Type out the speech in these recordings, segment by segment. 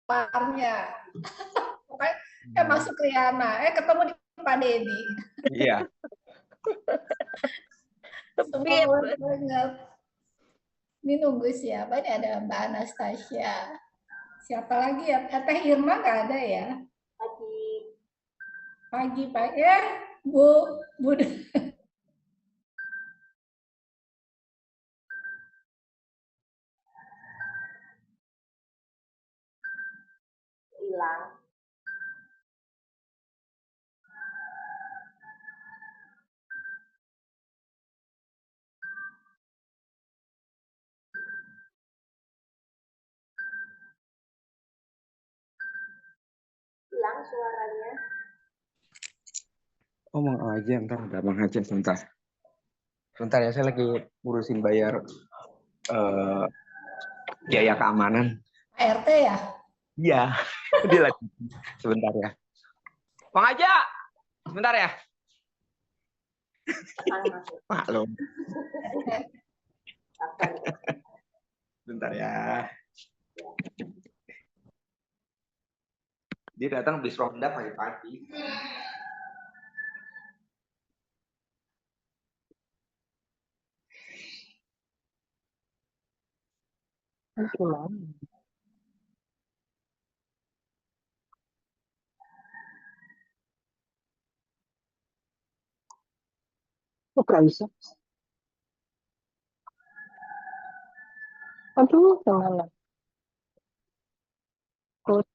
keluarnya. Pokoknya masuk ke Yana, ketemu di Pak Deddy. Iya. Semua banget. Ini nunggu siapa? Ini ada Mbak Anastasia. Siapa lagi ya? Teh Irma nggak ada ya? Pagi. Bu, Bu. Hilang. Hilang suaranya. Mang aja, ntar ada Mang aja sebentar. Sebentar ya, saya lagi ngurusin bayar biaya keamanan. RT ya? Iya, dia lagi. Sebentar ya. Mang aja, sebentar ya. Maklum. Sebentar ya. Dia datang bis ronda pagi-pagi. Gimana? Kok gak bisa? Aduh, gimana? Kut.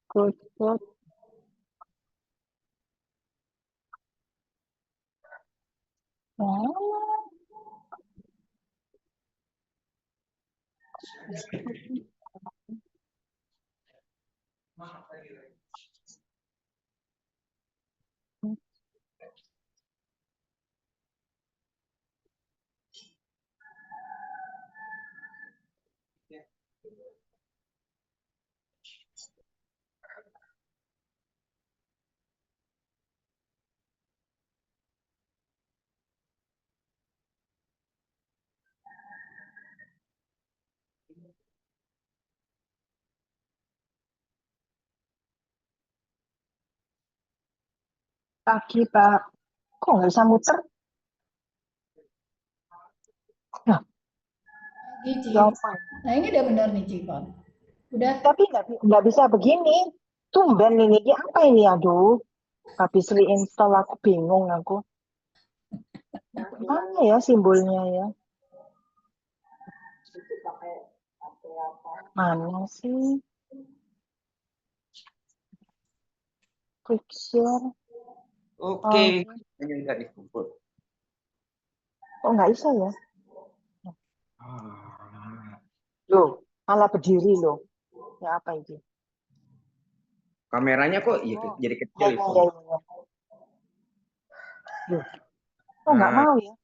Pagi, Pak. Kok nggak bisa muter? Nah, Nah ini udah benar nih Cikon. Udah. Tapi nggak bisa begini. Tumben ini apa ini? Aduh, habis reinstall aku bingung aku. Mana ya simbolnya ya? Mana sih? Quick share. Oke, ini udah dikumpul. Kok nggak bisa ya? Loh, malah berdiri loh. Ya apa itu? Kameranya kok jadi kecil itu. Loh, kok nggak mau ya?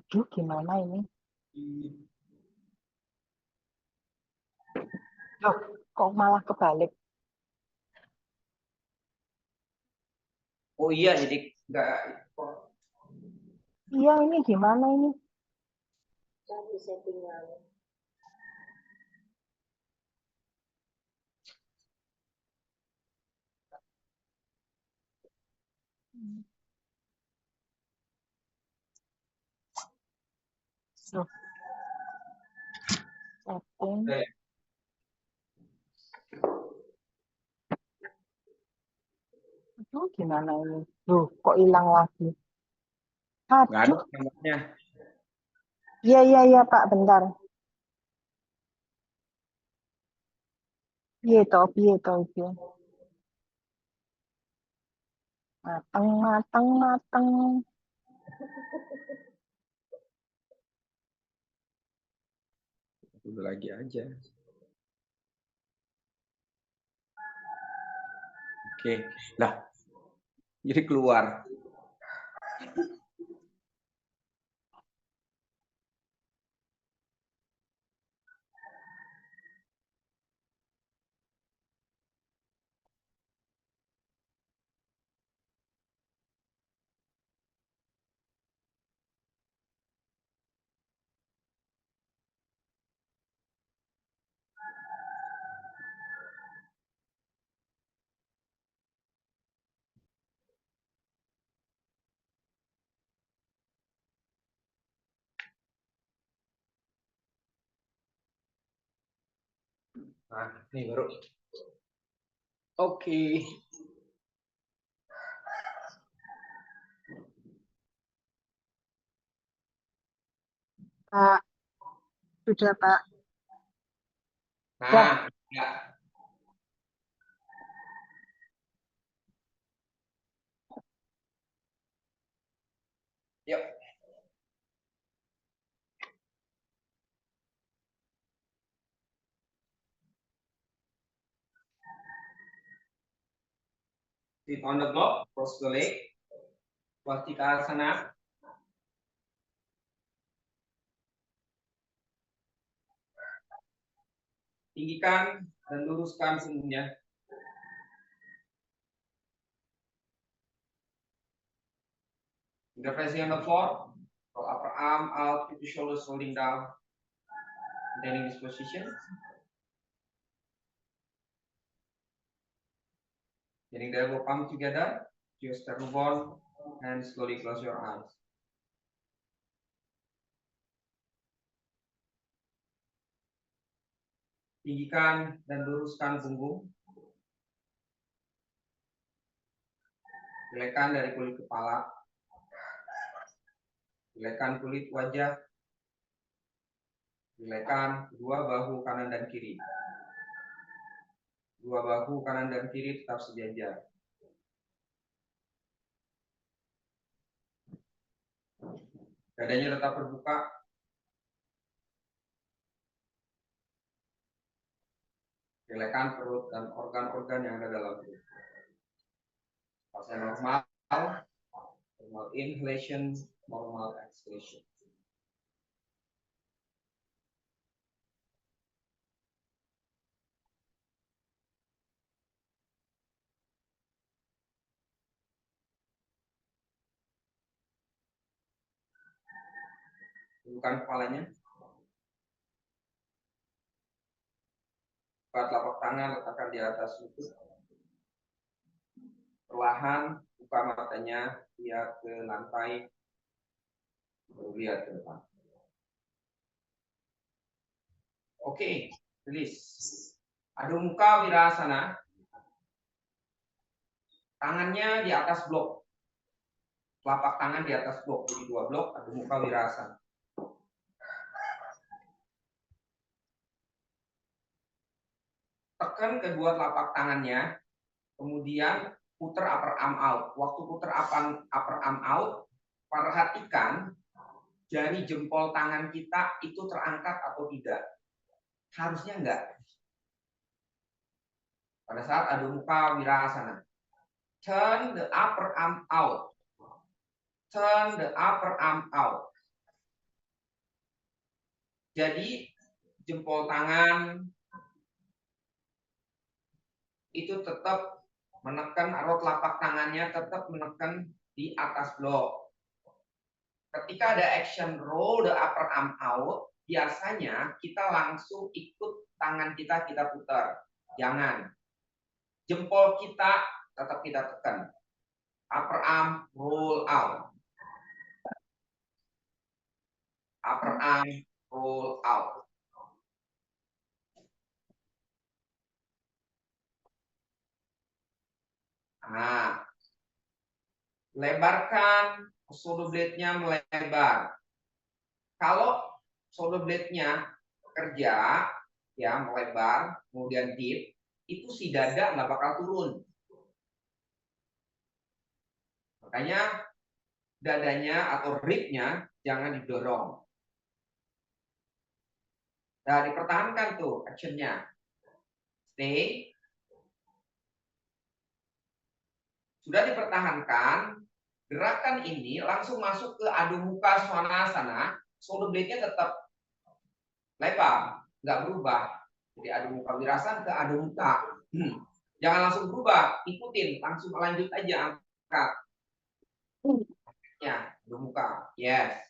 Aduh, gimana ini? Loh, kok malah kebalik? Oh iya, jadi nggak. Iya, ini gimana ini? Cari settingan. Loh, setting. Aduh, gimana ini? Loh, kok hilang lagi? Nggak ada Aduh. namanya. Iya, Pak, bentar. Iya, toh, itu. Mateng. Dulu lagi aja. Oke, lah. Jadi keluar. Nah, ini baru. Oke. Pak, sudah Pak. Nah, ya. Yuk. Sit on the block, cross the leg. Swastikarasana. Tinggikan dan luruskan punggungnya. Finger pressing on the floor. Roll upper arm out, keep the shoulders holding down. Maintaining this position. Getting the elbow palm together. Your sternum bone, and slowly close your eyes. Tinggikan dan luruskan punggung. Gelekan dari kulit kepala. Gelekan kulit wajah. Gelekan kedua bahu kanan dan kiri. Dua bahu kanan dan kiri tetap sejajar. Dadanya tetap terbuka. Gelekan perut dan organ-organ yang ada dalam perut. Pasien normal, normal inhalation, normal exhalation. Tundukkan kepalanya. Buka telapak tangan, letakkan di atas lutut. Perlahan buka matanya, lihat ke lantai, baru lihat ke depan. Oke, release. Adho Mukha Virasana. Tangannya di atas blok. Telapak tangan di atas blok, jadi dua blok, Adho Mukha Virasana. Tekan kedua telapak tangannya, kemudian putar upper arm out. Waktu putar upper arm out, perhatikan jari jempol tangan kita itu terangkat atau tidak. Harusnya enggak. Pada saat Adho Mukha Virasana. Turn the upper arm out. Turn the upper arm out. Jadi jempol tangan itu tetap menekan, atau telapak tangannya tetap menekan di atas blok. Ketika ada action roll the upper arm out, biasanya kita langsung ikut tangan kita putar. Jangan. Jempol kita tetap kita tekan. Upper arm roll out. Upper arm roll out. Nah, lebarkan shoulder blade-nya melebar. Kalau shoulder blade-nya kerja, ya melebar, kemudian deep, itu si dada nggak bakal turun. Makanya dadanya atau ribnya jangan didorong. Nah, dipertahankan tuh actionnya. Stay. Sudah dipertahankan, gerakan ini langsung masuk ke Adho Mukha Svanasana. Shoulder blade-nya tetap lebar, nggak berubah. Jadi Adho Mukha Virasana ke Adho Mukha. Jangan langsung berubah, ikutin, langsung lanjut aja angkat. Ya, Adho Mukha. Yes.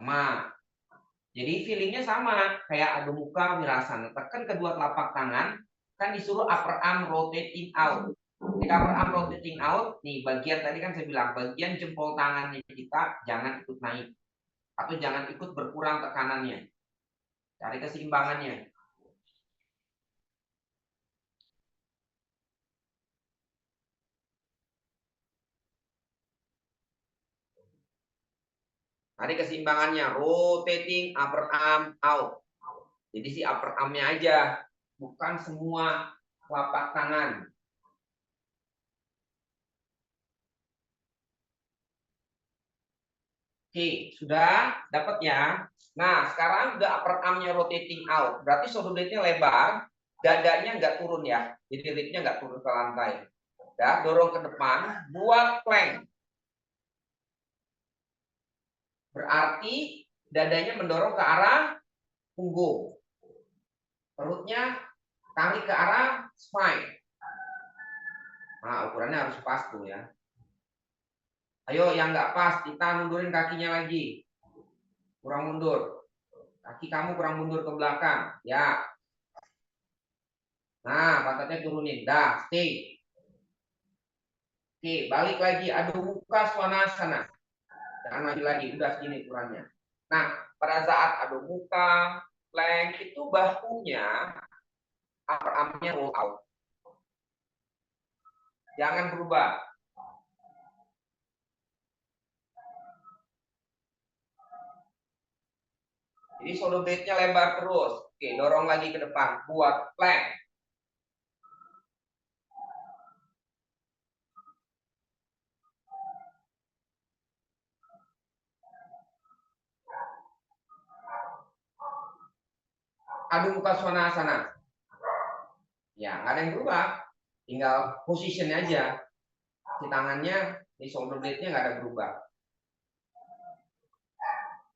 Sama. Jadi feelingnya sama kayak Adho Mukha Virasana. Tekan kedua telapak tangan, kan disuruh upper arm rotate in out. Ketika upper arm rotating out, nih bagian tadi kan saya bilang, bagian jempol tangannya kita jangan ikut naik. Atau jangan ikut berkurang tekanannya. Cari keseimbangannya. Cari keseimbangannya. Rotating upper arm out. Jadi si upper arm-nya aja. Bukan semua telapak tangan. Oke, sudah dapat ya. Nah, sekarang udah upper arm-nya rotating out. Berarti shoulder blade-nya lebar, dadanya nggak turun ya. Jadi ribnya nggak turun ke lantai. Ya, dorong ke depan, buat plank. Berarti dadanya mendorong ke arah punggung. Perutnya tarik ke arah spine. Nah, ukurannya harus pas tuh ya. Ayo yang nggak pas, kita mundurin kakinya lagi. Kurang mundur. Kaki kamu kurang mundur ke belakang. Ya. Nah, pantatnya turunin. Dah, stay. Oke, balik lagi. Adu muka swanasana. Jangan maju lagi. Udah segini ukurannya. Nah, pada saat adu muka, plank, itu bahunya, upper arm-nya roll out. Jangan berubah. Jadi shoulder blade-nya lebar terus. Oke, dorong lagi ke depan. Buat plank. Adu muka swanasana. Ya, nggak ada yang berubah. Tinggal position aja. Si tangannya, di shoulder blade-nya nggak ada berubah.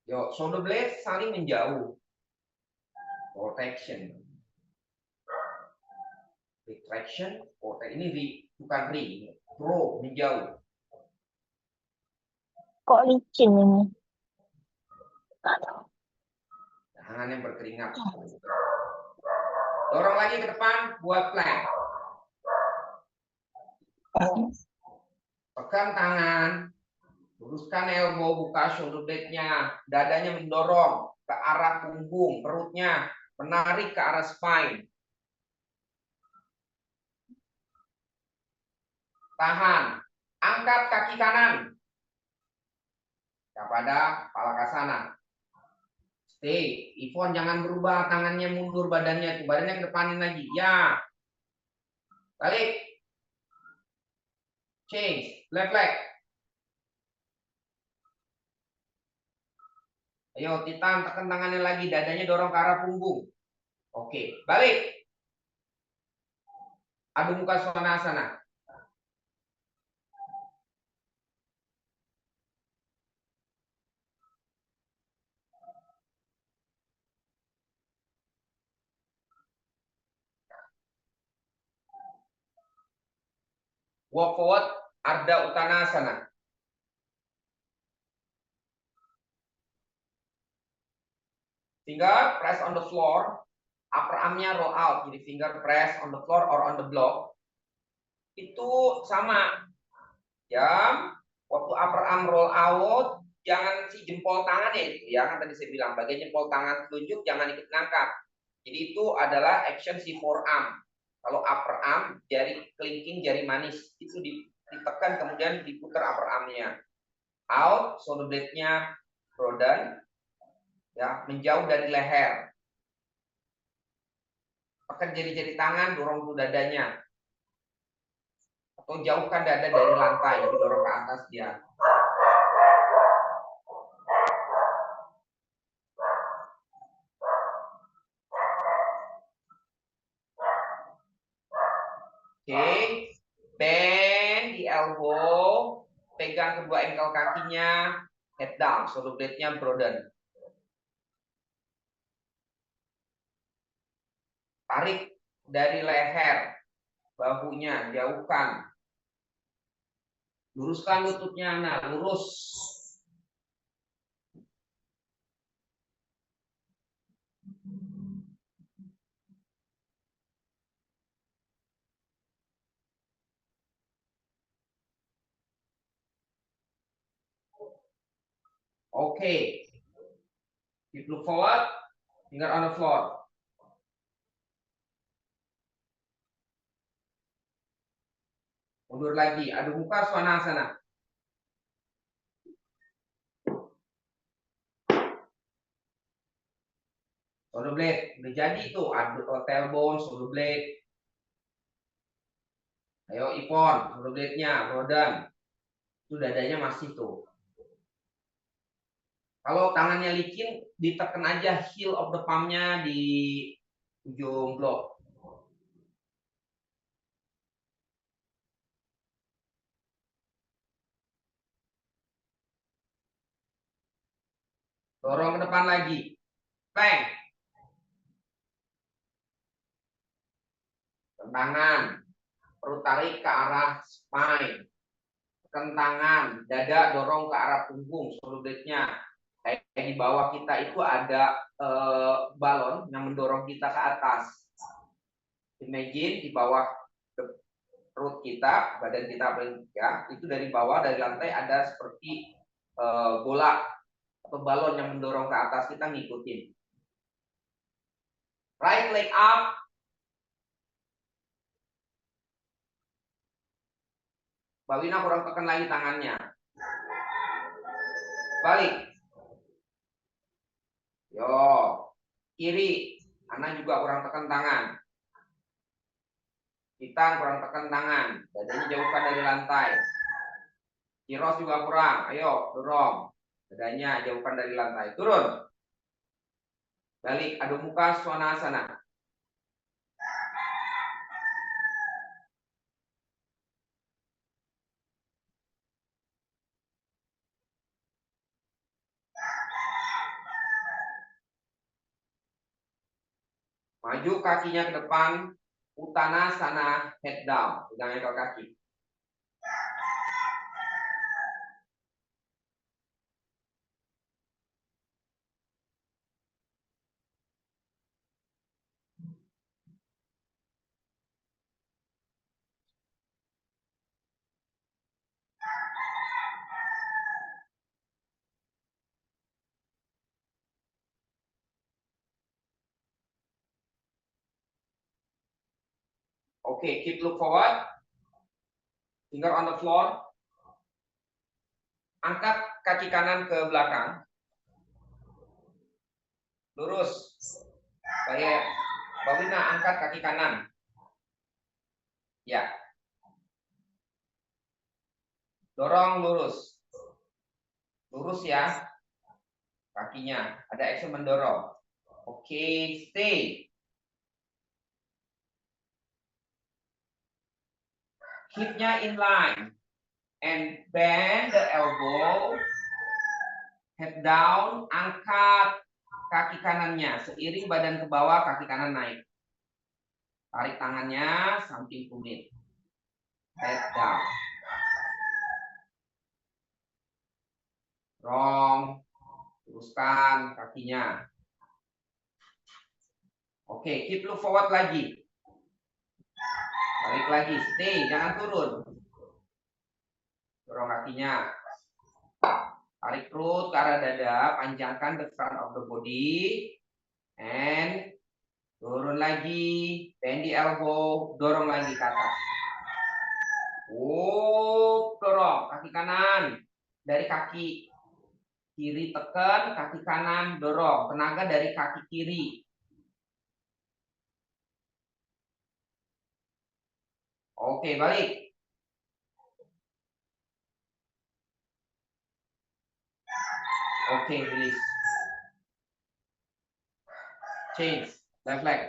Yuk, shoulder blade saling menjauh. Protection. Retraction. Ini bukan pro, menjauh. Kok licin ini? Aduh. Tangan yang berkeringat. Dorong lagi ke depan, buat plank. Pegang tangan, luruskan elbow, buka shoulder blade-nya, dadanya mendorong ke arah punggung, perutnya menarik ke arah spine. Tahan, angkat kaki kanan kepada palakasana. Stay, Ivon jangan berubah, tangannya mundur, badannya ke depanin lagi. Ya, balik. Change, left leg. Ayo, Titan, tekan tangannya lagi, dadanya dorong ke arah punggung. Oke, balik. Adu muka svanasana. Walk forward, Ardha Uttanasana. Finger press on the floor, upper arm-nya roll out. Jadi finger press on the floor or on the block. Itu sama. Ya, waktu upper arm roll out, jangan si jempol tangannya itu ya, kan tadi saya bilang bagian jempol tangan telunjuk jangan ikut ngangkat. Jadi itu adalah action si forearm. Kalau upper arm, jari kelingking, jari manis itu ditekan kemudian diputar upper armnya. Out, shoulder blade-nya broaden, ya menjauh dari leher. Tekan jari-jari tangan, dorong ke dadanya. Atau jauhkan dada dari lantai, jadi dorong ke atas dia. Oke, bend di elbow, pegang kedua ankle kakinya, head down, shoulder blade-nya broaden. Tarik dari leher, bahunya jauhkan. Luruskan lututnya, nah lurus. Oke. Keep look forward. Finger on the floor. Mundur lagi. Adu muka swanasana. Shoulder blade. Udah jadi tuh. Adu tailbone, shoulder blade. Ayo Ipon, shoulder blade-nya, Rodan. Itu dadanya masih tuh. Kalau tangannya licin, ditekan aja heel of the palm-nya di ujung blok. Dorong ke depan lagi. Bang. Tangan. Perut tarik ke arah spine. Tekan tangan. Dada dorong ke arah punggung. Shoulder blade-nya. Kayak di bawah kita itu ada balon yang mendorong kita ke atas. Imagine di bawah perut kita, badan kita ya, itu dari bawah, dari lantai ada seperti bola atau balon yang mendorong ke atas, kita ngikutin. Right leg up. Mbak Wina kurang tekan lagi tangannya. Balik. Yo. Kiri. Ana juga kurang tekan tangan. Kita kurang tekan tangan. Dadanya jauhkan dari lantai. Kiros juga kurang. Ayo, dorong. Dadanya jauhkan dari lantai. Turun. Balik. Adu muka swanasana. Maju kakinya ke depan. Uttanasana, head down. Pegang ekor kaki. Oke, keep look forward. Finger on the floor. Angkat kaki kanan ke belakang. Lurus. Kayak Mbak Wina, angkat kaki kanan. Ya. Dorong lurus. Lurus ya. Kakinya. Ada action mendorong. Oke, stay. Hipnya in line. And bend the elbow. Head down. Angkat kaki kanannya. Seiring badan ke bawah, kaki kanan naik. Tarik tangannya samping tumit. Head down. Dorong. Luruskan kakinya. Oke, keep look forward lagi. Balik lagi, stay, jangan turun. Dorong kakinya. Tarik perut ke arah dada, panjangkan the front of the body. And turun lagi, bend the elbow, dorong lagi ke atas. Dorong kaki kanan. Dari kaki kiri tekan, kaki kanan dorong. Tenaga dari kaki kiri. Oke, balik. Oke, release. Change. Left leg.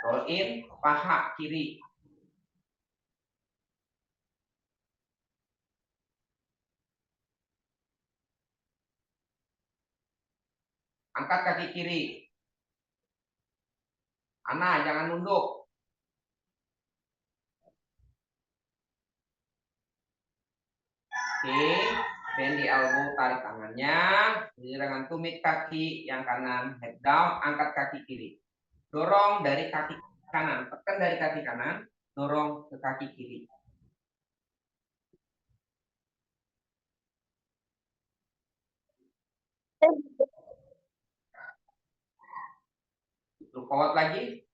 Roll in, paha kiri. Angkat kaki kiri. Ana, jangan nunduk. Oke, bend the elbow, tarik tangannya. Dengan tumit kaki yang kanan, head down, angkat kaki kiri. Dorong dari kaki kanan. Tekan dari kaki kanan, dorong ke kaki kiri. Kuat lagi.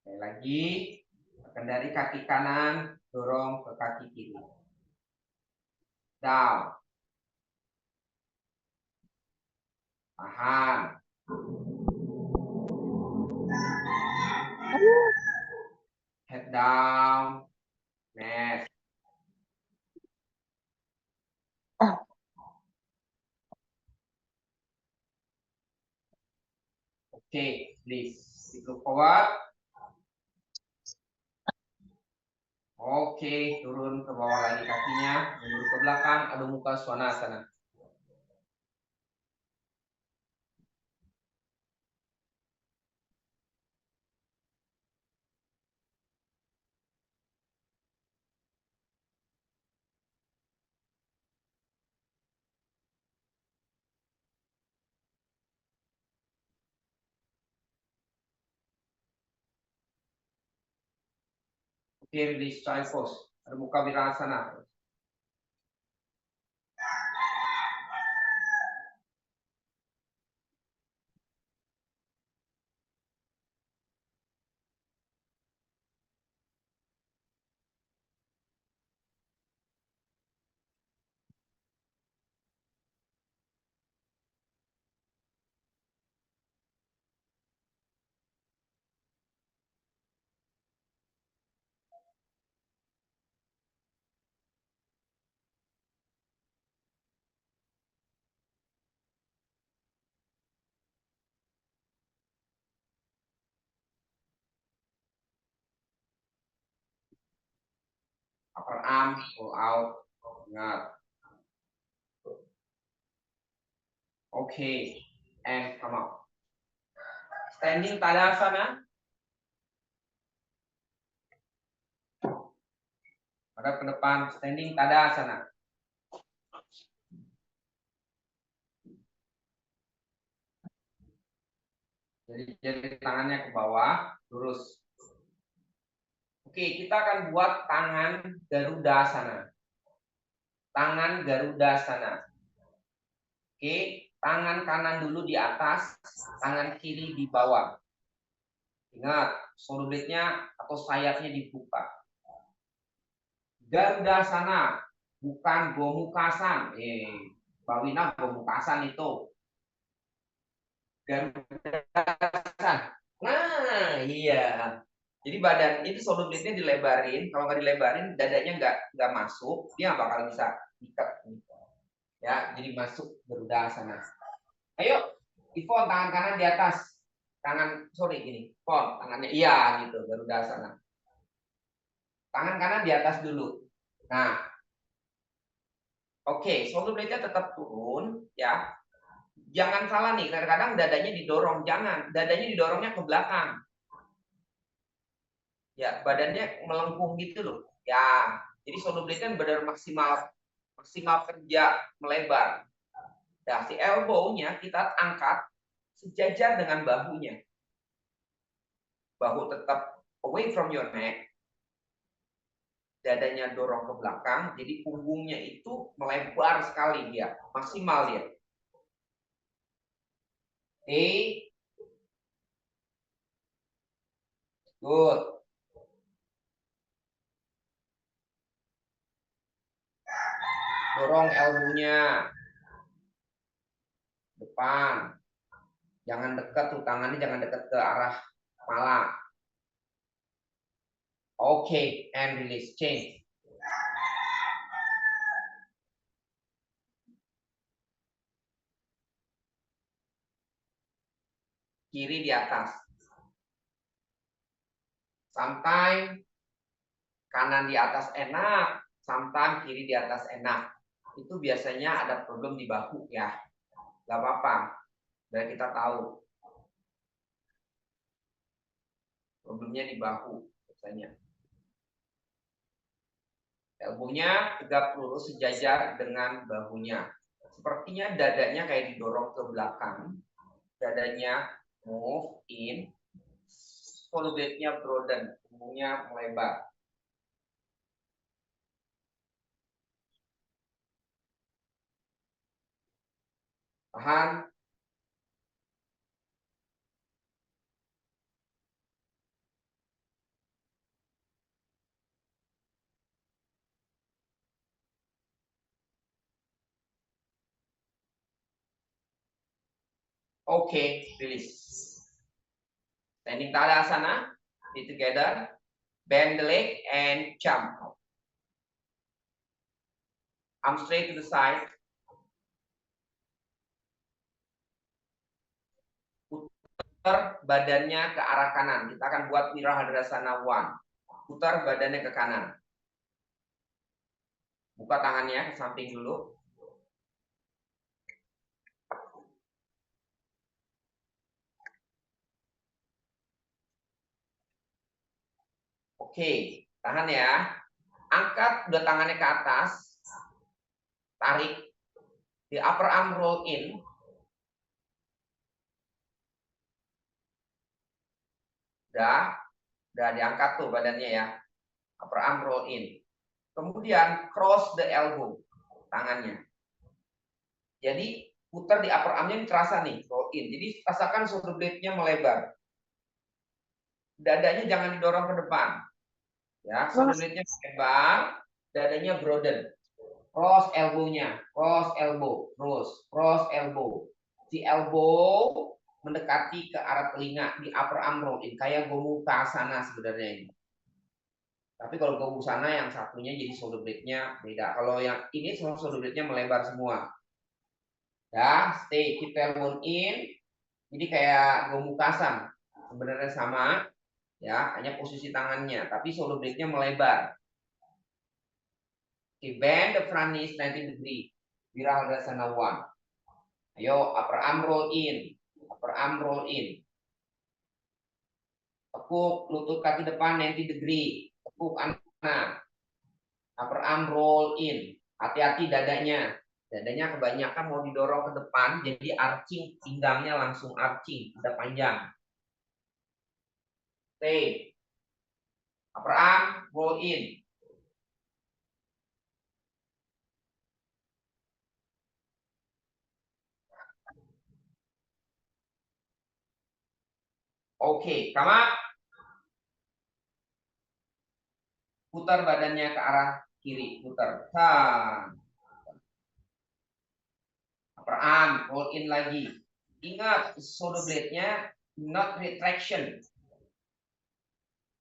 Sekali lagi, tekan dari kaki kanan, dorong ke kaki kiri. Down. Tahan. Head down. Next. Okay, please. Look forward. Oke, turun ke bawah lagi kakinya, mundur ke belakang, adu muka swanasana. Oke, release child pose, adu muka virasana. Upper arm, pull out. Ingat. Oke, and come out. Standing Tadasana. Hadap ke depan, standing Tadasana. Jadi tangannya ke bawah, lurus. Oke, kita akan buat tangan Garudasana. Tangan Garudasana. Oke, tangan kanan dulu di atas, tangan kiri di bawah. Ingat, shoulder blade-nya atau sayapnya dibuka. Garudasana, bukan Gomukasan. Bawina Gomukasan itu. Garudasan. Nah, iya. Jadi badan ini shoulder blade-nya dilebarin. Kalau nggak dilebarin, dadanya nggak masuk, dia nggak bakal bisa ikat. Ya, jadi masuk Garudasana. Ayo, Ivon tangan kanan di atas. Gini. Ivon tangannya iya gitu, Garudasana. Tangan kanan di atas dulu. Nah, oke, shoulder blade-nya tetap turun ya. Jangan salah nih, kadang-kadang dadanya didorong, jangan. Dadanya didorongnya ke belakang. Ya, badannya melengkung gitu loh. Ya, jadi shoulder blade kan benar maksimal kerja melebar. Nah, si elbow-nya kita angkat sejajar dengan bahunya. Bahu tetap away from your neck. Dadanya dorong ke belakang, jadi punggungnya itu melebar sekali dia, maksimal dia. Oke. Good. Dorong elbow-nya depan. Jangan dekat tuh tangannya, jangan dekat ke arah kepala. Oke, and release, change. Kiri di atas. Sometimes kanan di atas enak, sometimes kiri di atas enak. Itu biasanya ada problem di bahu ya. Gak apa-apa. Dan kita tahu. Problemnya di bahu biasanya. Elbow-nya tegak lurus sejajar dengan bahunya. Sepertinya dadanya kayak didorong ke belakang. Dadanya move in. Shoulder blade-nya broaden, punggungnya melebar. Tahan. Oke, release. Standing Tadasana, feet together, bend the leg and jump. Arm straight to the side. Putar badannya ke arah kanan. Kita akan buat Wirahadrasana 1. Putar badannya ke kanan. Buka tangannya ke samping dulu. Oke, tahan ya. Angkat udah tangannya ke atas. Tarik. The upper arm roll in. Udah diangkat tuh badannya ya. Upper arm roll in. Kemudian cross the elbow. Tangannya. Jadi putar di upper armnya ini terasa nih, roll in. Jadi rasakan shoulder blade-nya melebar. Dadanya jangan didorong ke depan. Ya, shoulder blade-nya melebar, dadanya broaden. Cross elbow-nya, cross elbow, cross elbow. Si elbow mendekati ke arah telinga di upper arm roll in, kayak Gomukhasana sebenarnya ini. Tapi kalau Gomukhasana yang satunya jadi shoulder blade-nya beda. Kalau yang ini semua shoulder blade-nya melebar semua. Ya, stay, keep elbow in. Jadi kayak Gomukhasana. Sebenarnya sama, ya, hanya posisi tangannya, tapi shoulder blade-nya melebar. Okay, bend the front knees 90 degree. Wirahadrasana 1. Ayo, upper arm roll in. Upper arm roll in. Tekuk lutut kaki depan 90 degree. Tekuk anak. Upper arm roll in. Hati-hati dadanya. Dadanya kebanyakan mau didorong ke depan, jadi arching, pinggangnya langsung arching, udah panjang. Stay. Upper arm roll in. Oke, come up. Putar badannya ke arah kiri, putar. Upper arm roll in lagi. Ingat, shoulder blade-nya not retraction.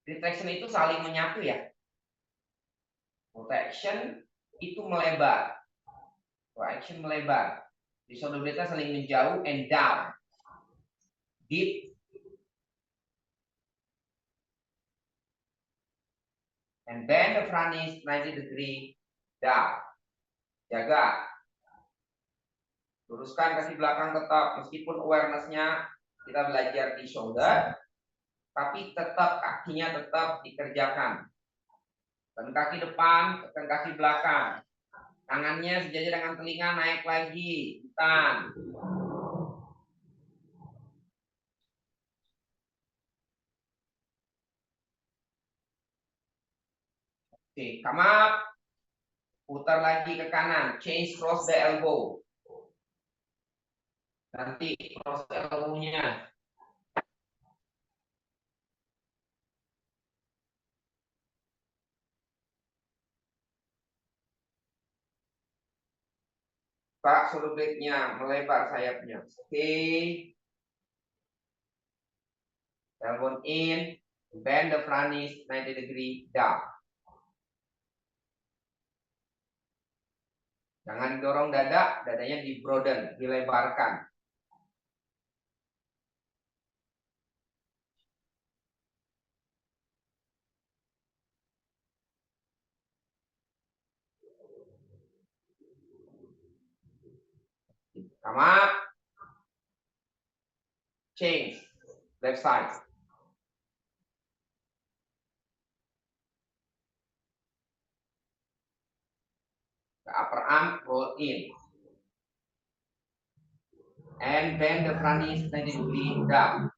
Retraction itu saling menyatu ya. Rotation itu melebar. Rotation melebar. Di shoulder blade-nya saling menjauh and down. Deep. And bend the front knees 90 degree down. Jaga. Luruskan kaki belakang tetap. Meskipun awareness-nya kita belajar di shoulder, tapi tetap kakinya tetap dikerjakan. Dan kaki depan, tekan kaki belakang. Tangannya sejajar dengan telinga, naik lagi. Tahan. Oke, come up. Putar lagi ke kanan. Change cross the elbow. Nanti cross the elbow-nya. Pak, shoulder blade-nya melebar sayapnya. Oke. Elbow in. Bend the front knees 90 degree down. Jangan dorong dada, dadanya di broaden, dilebarkan. Come up. Change. Left side. The upper arm roll in. and bend the front knee 90 degree down.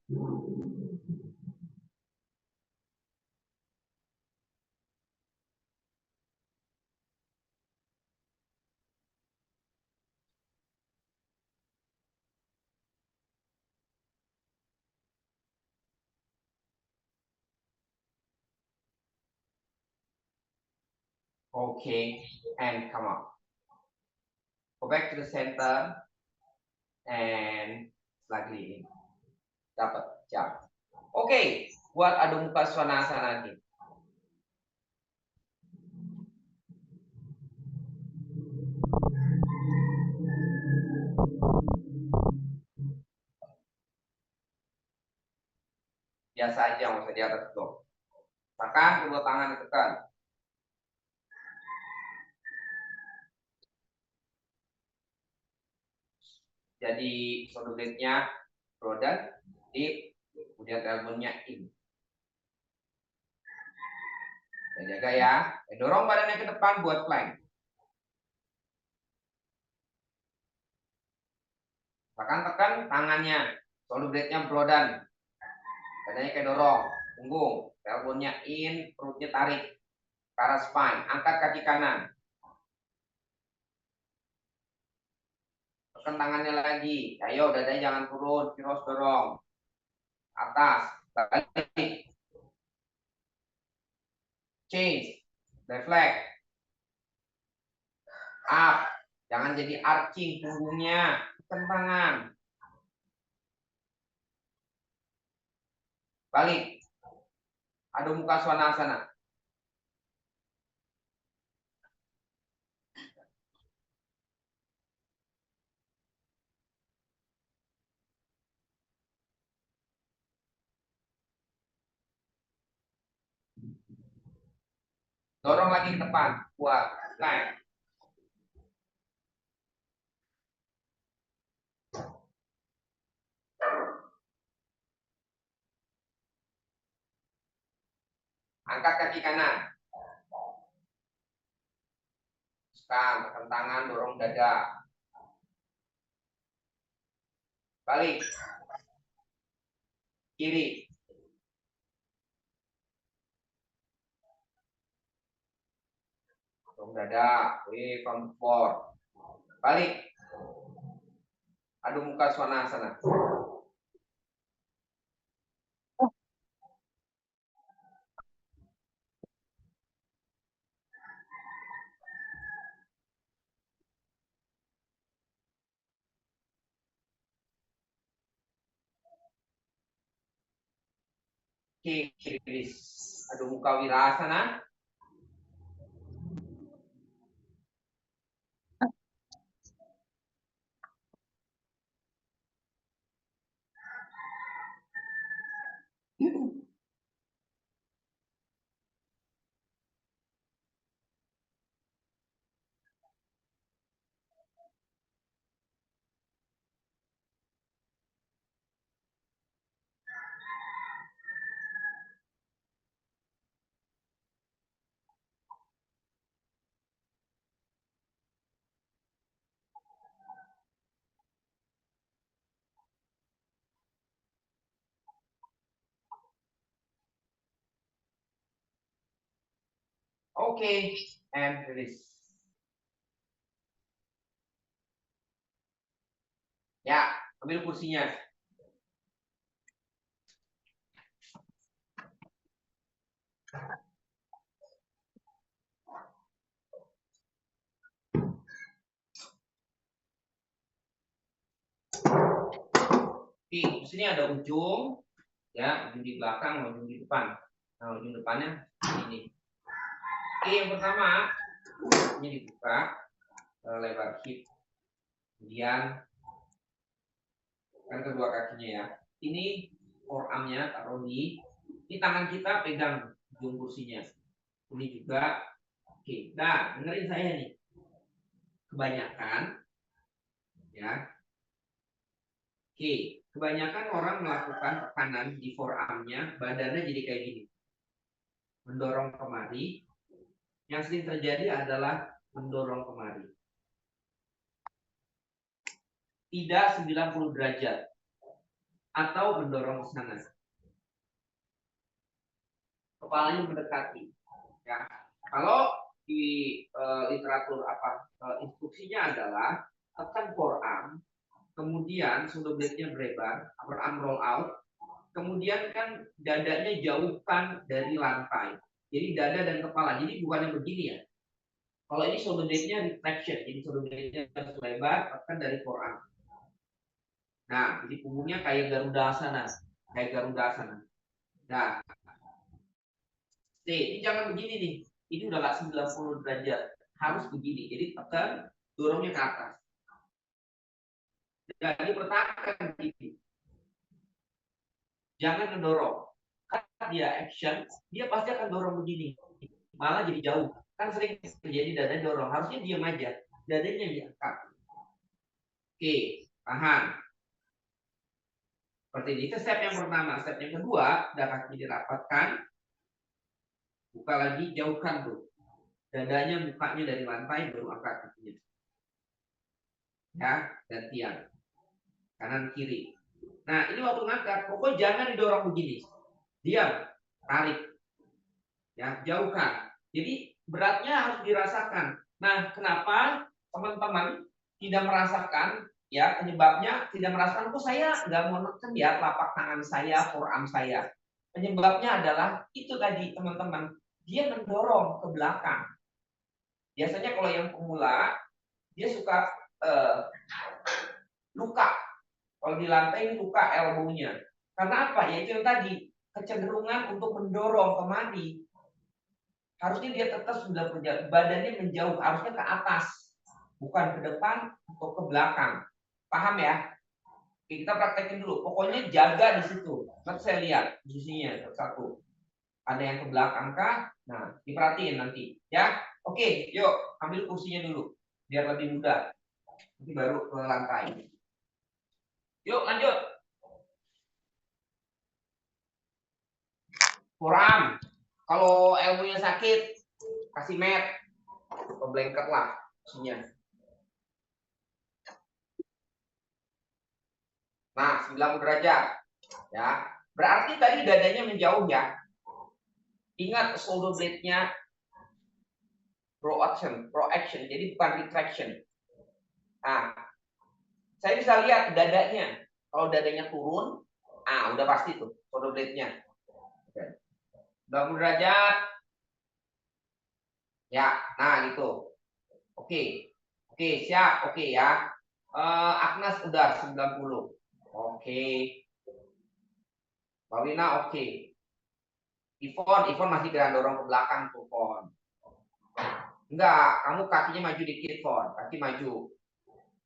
Okay, and come up. Go back to the center and slightly in. Dapat jump. Oke, buat Adho Mukha Svanasana lagi. Biasa aja, nggak usah di atas blok. Tekan, kedua tangan ditekan. Jadi shoulder blade-nya broaden, deep, kemudian elbow-nya in. Dan jaga ya. Dorong badannya ke depan buat plank. Tekan tangannya, shoulder blade-nya broaden. Badannya kayak dorong, punggung, elbow-nya in, perutnya tarik ke arah spine. Angkat kaki kanan. Tekan tangannya lagi. Ayo, dadanya jangan turun, terus dorong. Atas, balik. Change, left leg. Up, jangan jadi arching punggungnya. Tekan tangan. Balik. Adho Mukha Svanasana. Dorong lagi ke depan. Kuat. Plank. Angkat kaki kanan. Tekan tangan, dorong dada. Balik. Kiri. Dorong dada. Away from the floor. Balik. Adho Mukha Svanasana. Oke, release. Adho Mukha Virasana. Oke, and release. Ya, ambil kursinya. Oke, di sini ada ujung, ya, ujung di belakang, ujung di depan. Nah, ujung depannya ini. Oke, yang pertama, ini dibuka lebar hip, kemudian kan kedua kakinya ya. Ini forearmnya taruh di, ini tangan kita pegang ujung kursinya. Ini juga, oke. Nah, dengerin saya nih. Kebanyakan, ya. Oke, kebanyakan orang melakukan tekanan di forearmnya, badannya jadi kayak gini. Mendorong kemari. Yang sering terjadi adalah mendorong kemari. tidak 90 derajat atau mendorong ke sana. Kepalanya mendekati. Ya. Kalau di literatur instruksinya adalah tekan forearm, kemudian shoulder blade-nya berlebar, upper arm roll out, kemudian kan dadanya jauhkan dari lantai. Jadi dada dan kepala. Jadi bukan yang begini ya. Kalau ini shoulder blade-nya retraction, jadi shoulder blade-nya harus lebar, tekan dari forearm. Nah, jadi punggungnya kayak Garuda Asana, Nah, ini jangan begini nih. Ini udah nggak 90 derajat, harus begini. Jadi tekan, dorongnya ke atas. Jadi pertahankan begini. Jangan mendorong. Karena dia action, dia pasti akan dorong begini. Malah jadi jauh. Kan sering terjadi dada dorong. Harusnya diam aja. Dadanya diangkat. Oke, tahan. Seperti ini. Itu step yang pertama. Step yang kedua, dada kaki dirapatkan. Buka lagi, jauhkan tuh. Dadanya, mukanya dari lantai, baru angkat kakinya. Ya, gantian. Kanan kiri. Nah, ini waktu ngangkat, pokoknya jangan didorong begini. Diam, tarik. Ya, jauhkan. Jadi beratnya harus dirasakan. Nah, kenapa teman-teman tidak merasakan? Ya, penyebabnya tidak merasakan. Kok saya nggak mau neken ya telapak tangan saya, forearm saya. Penyebabnya adalah itu tadi teman-teman. Dia mendorong ke belakang. Biasanya kalau yang pemula, dia suka luka. Kalau di lantai ini luka elbow-nya. Karena apa? Ya itu yang tadi, kecenderungan untuk mendorong kemari. Harusnya dia tetap sudah berjalan, badannya menjauh, harusnya ke atas, bukan ke depan atau ke belakang. Paham ya? Oke, kita praktekin dulu. Pokoknya jaga di situ. Nanti saya lihat posisinya satu. Ada yang ke belakang kah? Nah, diperhatiin nanti. Ya, oke. Yuk, ambil kursinya dulu, biar lebih mudah. Nanti baru ke lantai. Yuk, lanjut. Forearm. Kalau elbow-nya sakit, kasih mat atau blanket lah isinya. Nah, 90 derajat. Ya. Berarti tadi dadanya menjauh ya. Ingat shoulder blade-nya proaction, jadi bukan retraction. Nah, saya bisa lihat dadanya. Kalau dadanya turun, udah pasti tuh shoulder blade-nya. 90 derajat. Ya, nah gitu. Oke, siap. Oke ya. Agnes udah 90. Oke. Mbak Wina oke. Ivon masih gerak dorong ke belakang tuh, Ivon. Enggak, kamu kakinya maju dikit, Ivon. Kaki maju.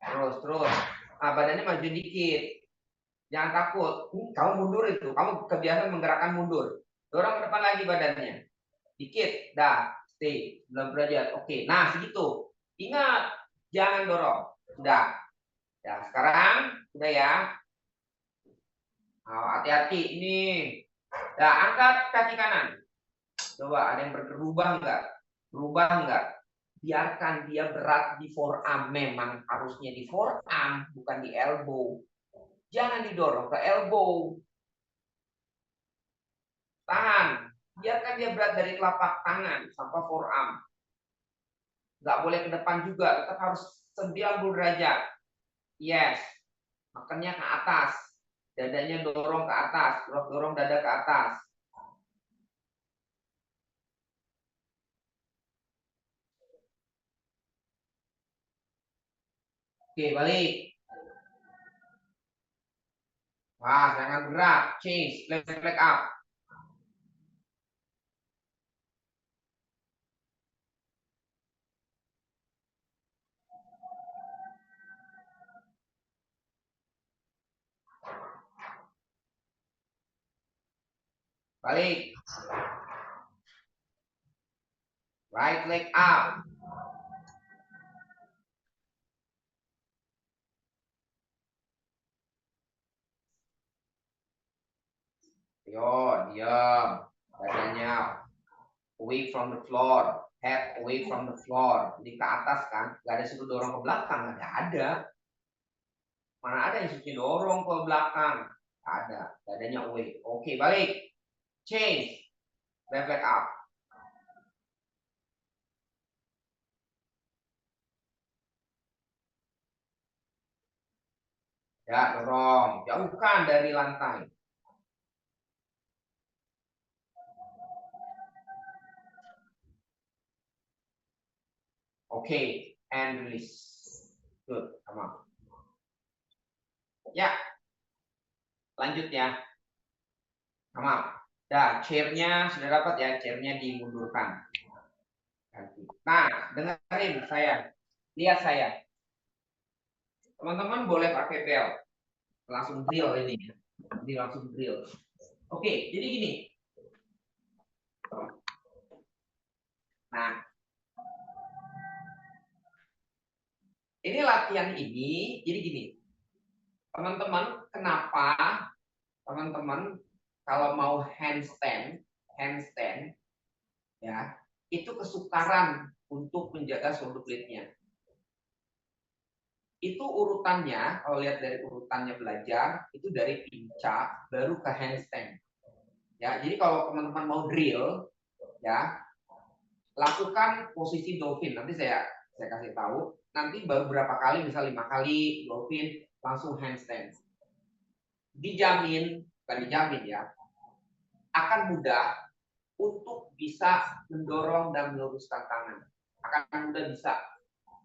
Terus. Badannya maju dikit. Jangan takut. Kamu mundur itu. Kamu kebiasaan menggerakkan mundur. Dorong ke depan lagi badannya. Dikit. Dah. Stay. 90 derajat. Oke. Nah, segitu. Ingat. Jangan dorong. Sudah. Ya, sekarang. Sudah ya. Hati-hati. Ini. Nah, angkat kaki kanan. Coba, ada yang berubah enggak? Berubah enggak? Biarkan dia berat di forearm. Memang harusnya di forearm, bukan di elbow. Jangan didorong ke elbow. Tahan. Biarkan dia berat dari telapak tangan sampai forearm. Enggak boleh ke depan juga. Tetap harus 90 derajat. Yes. Makannya ke atas. Dadanya dorong ke atas. Dorong dada ke atas. Oke, balik. Wah, jangan gerak. Change. Leg up. Balik. Right leg up. Yo, diam. Badannya away from the floor. Head away from the floor. Jadi ke atas kan. Gak ada suruh dorong ke belakang. Gak ada. Mana ada instruksi dorong ke belakang? Ada, dadanya away. Oke, balik. Change. Left leg up. Ya, dorong. Jauhkan dari lantai. Oke, and release. Good, come on. Ya, lanjut ya. Come on. Dah, chairnya sudah dapat ya, chairnya dimundurkan. Nah, dengerin saya. Lihat saya. Teman-teman boleh pakai bel. Langsung drill ini. Ini langsung drill. Oke, jadi gini. Nah, ini latihan ini, jadi gini. Teman-teman, kenapa teman-teman kalau mau handstand, ya, itu kesukaran untuk menjaga shoulder blade-nya. Itu urutannya, kalau lihat dari urutannya belajar, itu dari pincak baru ke handstand. Ya, jadi kalau teman-teman mau drill, ya, lakukan posisi dolphin. Nanti saya kasih tahu. Nanti baru berapa kali, misal 5 kali dolphin, langsung handstand. Dijamin, bukan dijamin ya, akan mudah untuk bisa mendorong dan meluruskan tangan. Akan mudah bisa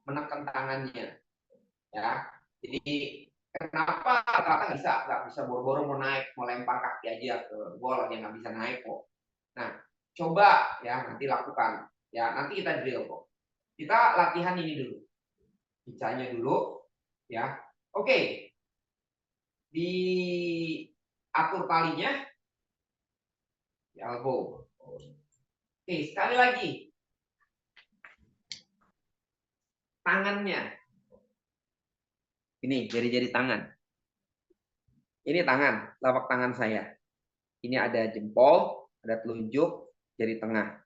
menekan tangannya. Ya, jadi kenapa rata-rata nggak bisa boro-boro mau naik, mau lempar kaki aja ke bola yang nggak bisa naik kok. Nah, coba ya nanti lakukan. Ya, nanti kita drill kok. Kita latihan ini dulu. Bicanya dulu, ya. Oke. Diatur talinya. Elbow. Oke, sekali lagi. Tangannya. Ini jari-jari tangan. Ini tangan, telapak tangan saya. Ini ada jempol, ada telunjuk, jari tengah.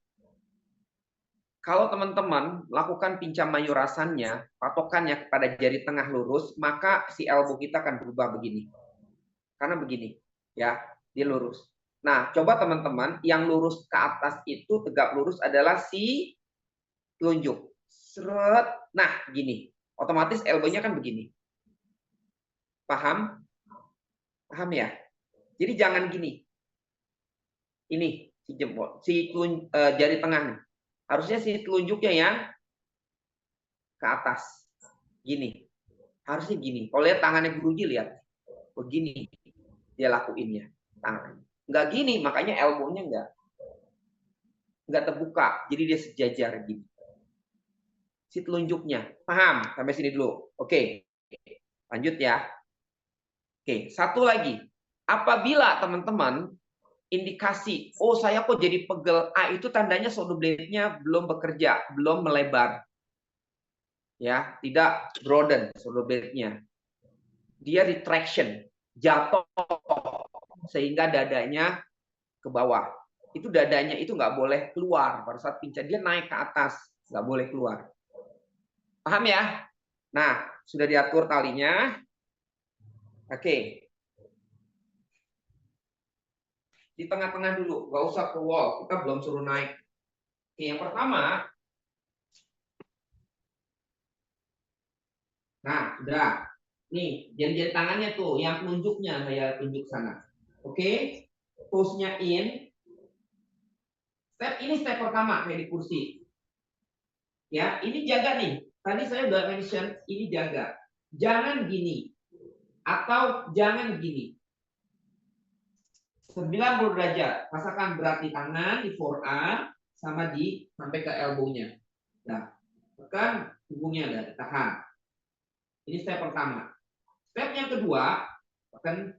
Kalau teman-teman lakukan pincam mayurasannya, patokannya kepada jari tengah lurus, maka si elbow kita akan berubah begini. Karena begini, ya, dia lurus. Nah, coba teman-teman, yang lurus ke atas itu tegak lurus adalah si telunjuk. Seret. Nah, gini. Otomatis elbow-nya kan begini. Paham? Paham ya? Jadi jangan gini. Ini si jempol, jari tengah nih. Harusnya si telunjuknya yang ke atas. Gini. Harusnya gini. Kalau lihat tangannya Guruji, lihat. Begini dia lakuinnya. Tangan. Nggak gini, makanya elbow-nya nggak terbuka. Jadi dia sejajar gini. Si telunjuknya. Paham? Sampai sini dulu. Oke. Lanjut ya. Oke, satu lagi. Apabila teman-teman indikasi, oh saya kok jadi pegel, itu tandanya shoulder blade-nya belum bekerja, belum melebar. Ya, tidak broaden shoulder blade-nya. Dia retraction, jatuh sehingga dadanya ke bawah. Itu dadanya itu nggak boleh keluar pada saat pincang, dia naik ke atas, nggak boleh keluar. Paham ya? Nah, sudah diatur talinya. Oke. Di tengah-tengah dulu, nggak usah ke wall, kita belum suruh naik. Oke, yang pertama, nah sudah, nih jari-jari tangannya tuh, yang telunjuknya saya tunjuk sana. Oke, pose-nya in. Ini step pertama kayak di kursi. Ya, ini jaga nih. Tadi saya udah mention, ini jaga. Jangan gini atau jangan gini. 90 derajat. Rasakan berat di tangan, di forearm, sama sampai ke elbow-nya. Nah, tekan punggungnya dan tahan. Ini step pertama. Step yang kedua, tekan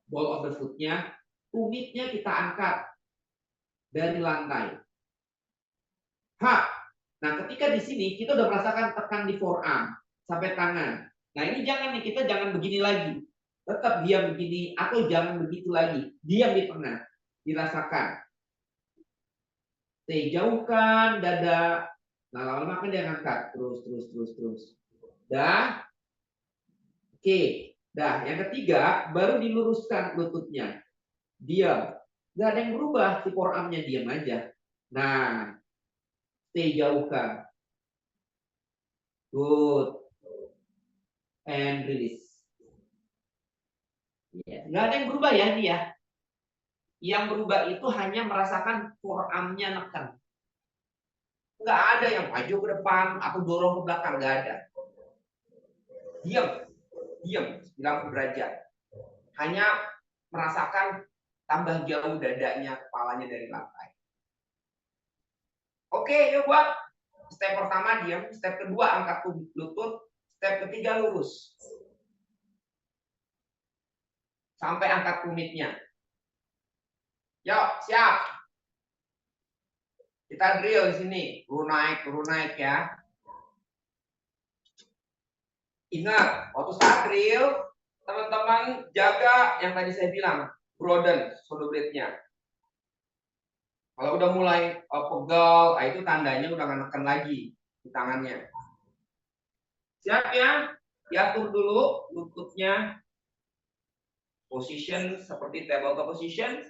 ball of the foot-nya, tumitnya kita angkat dari lantai. Nah, ketika di sini kita udah merasakan tekan di forearm sampai tangan. Nah, ini jangan nih, kita jangan begini lagi. Tetap diam begini atau jangan begitu lagi. Diam di tengah. Dirasakan. Jauhkan dada. Nah, lama-lama kan dia ngangkat. Terus. Dah. Oke. Nah, yang ketiga, baru diluruskan lututnya. Diam. Nggak ada yang berubah, si forearmnya diam aja. Nah, stay jauhkan. Good. And release. Nggak ada yang berubah ya dia. Yang berubah itu hanya merasakan forearmnya neken. Nggak ada yang maju ke depan atau dorong ke belakang, nggak ada. Diam, diam 90 derajat. Hanya merasakan tambah jauh dadanya, kepalanya dari lantai. Oke, yuk buat. Step pertama diam, step kedua angkat lutut, step ketiga lurus. Sampai angkat tumitnya. Yuk, siap. Kita drill di sini, turun naik ya. Ingat, waktu saat drill, teman-teman jaga yang tadi saya bilang, broaden shoulder blade-nya. Kalau udah mulai pegal, itu tandanya udah nggak neken lagi di tangannya. Siap ya? Diatur dulu lututnya. Position seperti tabletop position.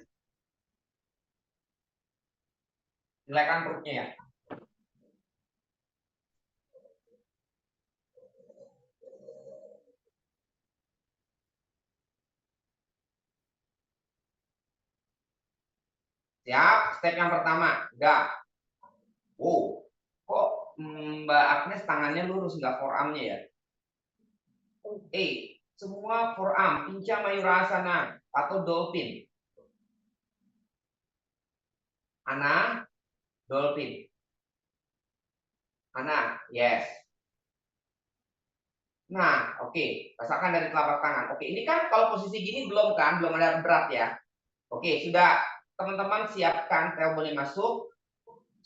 Silakan perutnya ya. Siap, step yang pertama. Udah. Oh, kok Mbak Agnes tangannya lurus, nggak forearmnya ya? Semua forearm, Pincha Mayurasana atau dolphin. Ana, dolphin. Ana, yes. Nah, oke. Rasakan dari telapak tangan. Oke, ini kan kalau posisi gini belum kan, belum ada berat ya. Oke, sudah. Teman-teman siapkan tailbone masuk.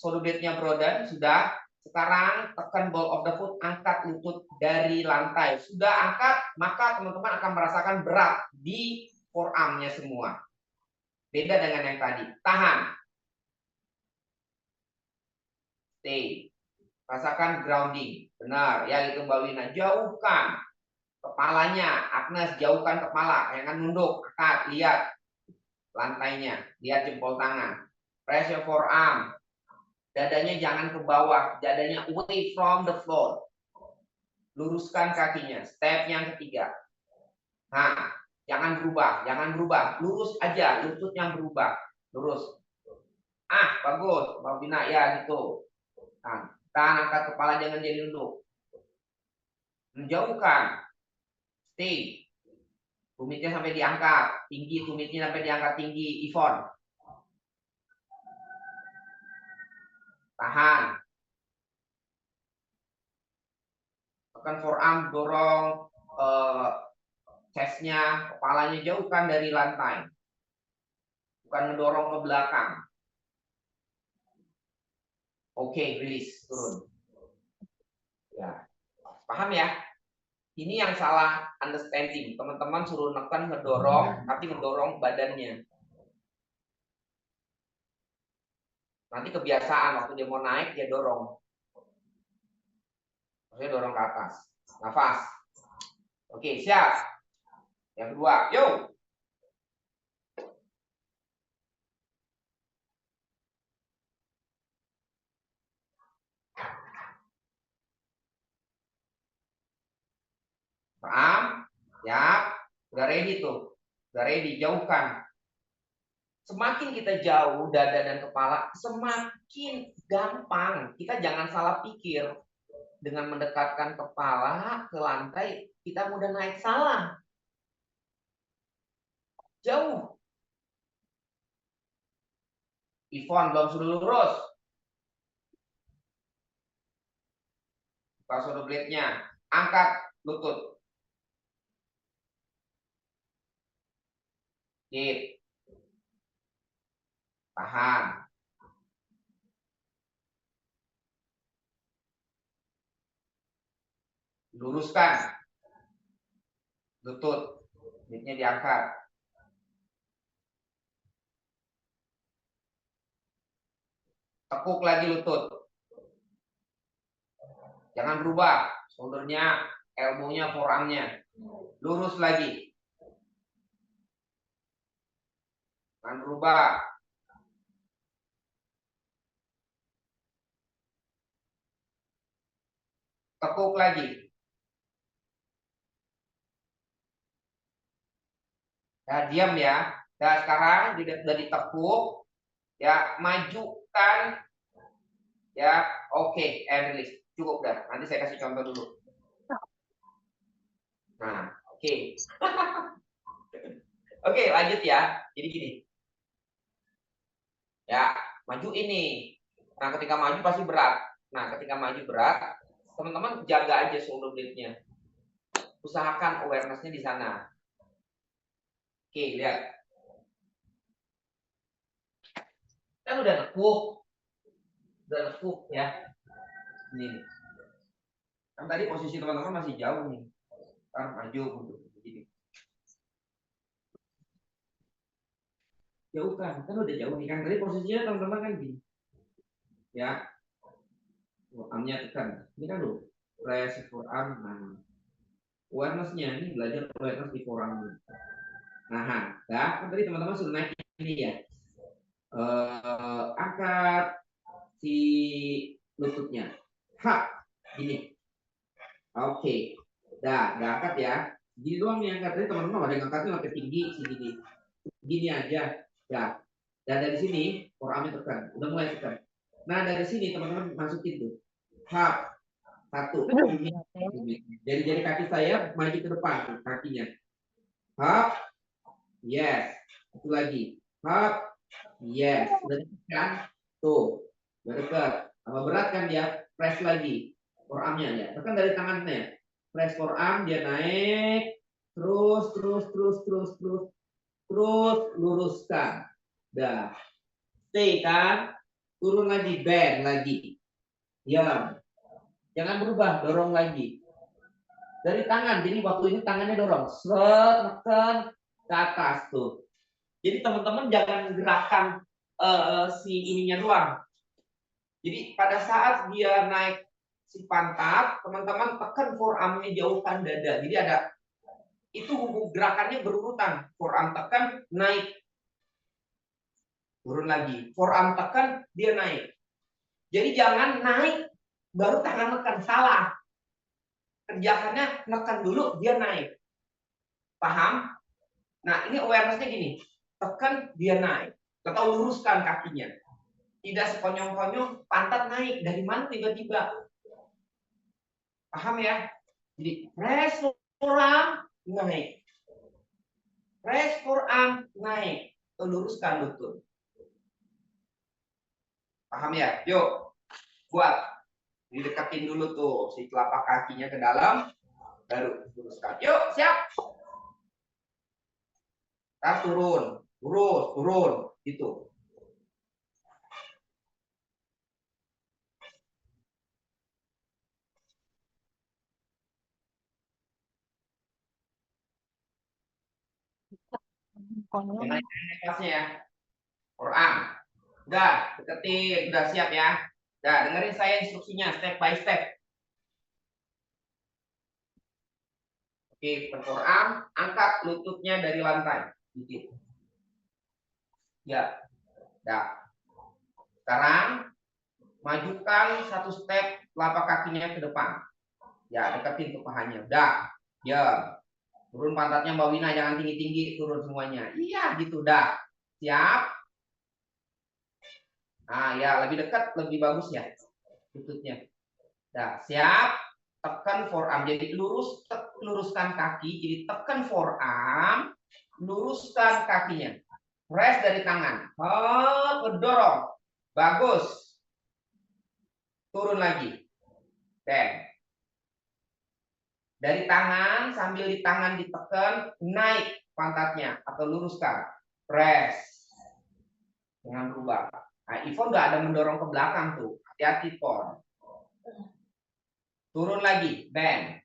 Shoulder blade-nya broaden, sudah. Sekarang tekan ball of the foot, angkat lutut dari lantai. Sudah angkat, maka teman-teman akan merasakan berat di forearm-nya semua. Beda dengan yang tadi. Tahan. Stay. Rasakan grounding. Benar, ya gitu Mbak Lina. Jauhkan kepalanya. Agnes, jauhkan kepala. Jangan nunduk. Angkat, lihat lantainya. Lihat jempol tangan. Press your forearm. Dadanya jangan ke bawah. Dadanya away from the floor. Luruskan kakinya. Step yang ketiga. Nah, jangan berubah. Jangan berubah. Lurus aja. Lutut yang berubah. Lurus. Bagus. Mbak Lina, ya gitu. Nah, tahan, angkat kepala, jangan jadi nunduk. Menjauhkan. Stay. Tumitnya sampai diangkat. Tinggi, tumitnya sampai diangkat tinggi. Ivon. Tahan. Tekan forearm, dorong chest-nya, kepalanya jauhkan dari lantai. Bukan mendorong ke belakang. Oke, release, turun. Ya. Paham ya? Ini yang salah understanding. Teman-teman suruh neken ngedorong, tapi ngedorong badannya. Nanti kebiasaan waktu dia mau naik dia dorong. Maksudnya dorong ke atas. Nafas. Oke, siap. Yang kedua, yuk. Paham? Ya, udah ready tuh. Udah ready, jauhkan. Semakin kita jauh dada dan kepala, semakin gampang. Kita jangan salah pikir. Dengan mendekatkan kepala ke lantai, kita mudah naik salah. Jauh. Ivon belum sudah lurus. Buka shoulder blade-nya. Angkat lutut. Keep. Tahan. Luruskan lutut. Blade-nya diangkat. Tekuk lagi lutut. Jangan berubah. Shoulder-nya, elbow-nya, forearm-nya. Lurus lagi. Jangan berubah. Tekuk lagi. Nah, diam ya. Nah, sekarang sudah ditekuk. Ya, majukan. Ya, oke, and release. Cukup dah. Nanti saya kasih contoh dulu. Nah, oke. Oke, lanjut ya. Jadi gini. Ya, maju ini. Nah, ketika maju pasti berat. Nah, ketika maju berat, teman-teman jaga aja shoulder blade-nya. Usahakan awareness-nya di sana. Oke, lihat. Kan udah nekuk. Udah nekuk ya. Ini. Kan tadi posisi teman-teman masih jauh nih. Ntar maju mundur. Begini. Jauh kan udah jauh nih kan. Tadi posisinya teman-teman kan gini. Ya. Armnya tekan. Ini kan loh. Press forearm. Nah. Awareness-nya ini belajar awareness di forearm. Nah, kan tadi teman-teman sudah naik ini ya. Angkat si lututnya. Hak. Gini. Oke. Dah angkat ya. Gini doang nih angkat. Tadi teman-teman ada yang angkatnya sampai tinggi segini. Gini aja. Dah. Dan dari sini forearmnya tekan. Udah mulai tekan. Nah, dari sini teman-teman masukin tuh. Hak. Satu. Jadi kaki saya maju ke depan kakinya. Hap. Yes. Satu lagi. Hap. Yes. Udah dekat kan? Tuh. Udah dekat. Tambah berat kan dia? Press lagi. Forearmnya ya. Tekan dari tangannya. Press forearm dia naik. Terus luruskan. Dah. Stay kan? Turun lagi. Bend lagi. Diam. Jangan berubah, dorong lagi. Dari tangan, jadi waktu ini tangannya dorong. Set, neken ke atas tuh. Jadi teman-teman jangan gerakan si ininya doang. Jadi pada saat dia naik si pantat, teman-teman tekan forearmnya jauhkan dada. Jadi ada itu gerakannya berurutan. Forearm tekan, naik. Turun lagi. Forearm tekan, dia naik. Jadi jangan naik baru tangan nekan, salah. Kerjakannya nekan dulu, dia naik. Paham? Nah, ini awareness-nya gini. Tekan, dia naik. Atau luruskan kakinya. Tidak sekonyong-konyong, pantat naik. Dari mana tiba-tiba? Paham ya? Jadi, press forearm, naik. Press forearm, naik. Atau luruskan lutut. Paham ya? Yuk, buat. Didekatin dulu tuh si telapak kakinya ke dalam, baru luruskan. Yuk, siap. Kita turun, turun, gitu. Yang kelasnya ya. Quran. Udah, deketin, udah siap ya. Udah, dengerin saya instruksinya step by step. Oke, forearm, angkat lututnya dari lantai. Dikit. Ya. Dah. Sekarang majukan satu step telapak kakinya ke depan. Ya, deketin tuh pahanya. Udah. Ya. Turun pantatnya Mbak Wina, jangan tinggi-tinggi, turun semuanya. Iya, gitu dah. Siap. Nah, ya lebih dekat lebih bagus ya lututnya. Dah, siap. Tekan forearm. Jadi luruskan kaki. Jadi tekan forearm, luruskan kakinya. Press dari tangan. Dorong. Bagus. Turun lagi. Bend. Dari tangan sambil di tangan ditekan, naik pantatnya atau luruskan. Press. Jangan berubah. Nah, Ivon nggak ada mendorong ke belakang tuh. Hati-hati, Ivon. Turun lagi, bend.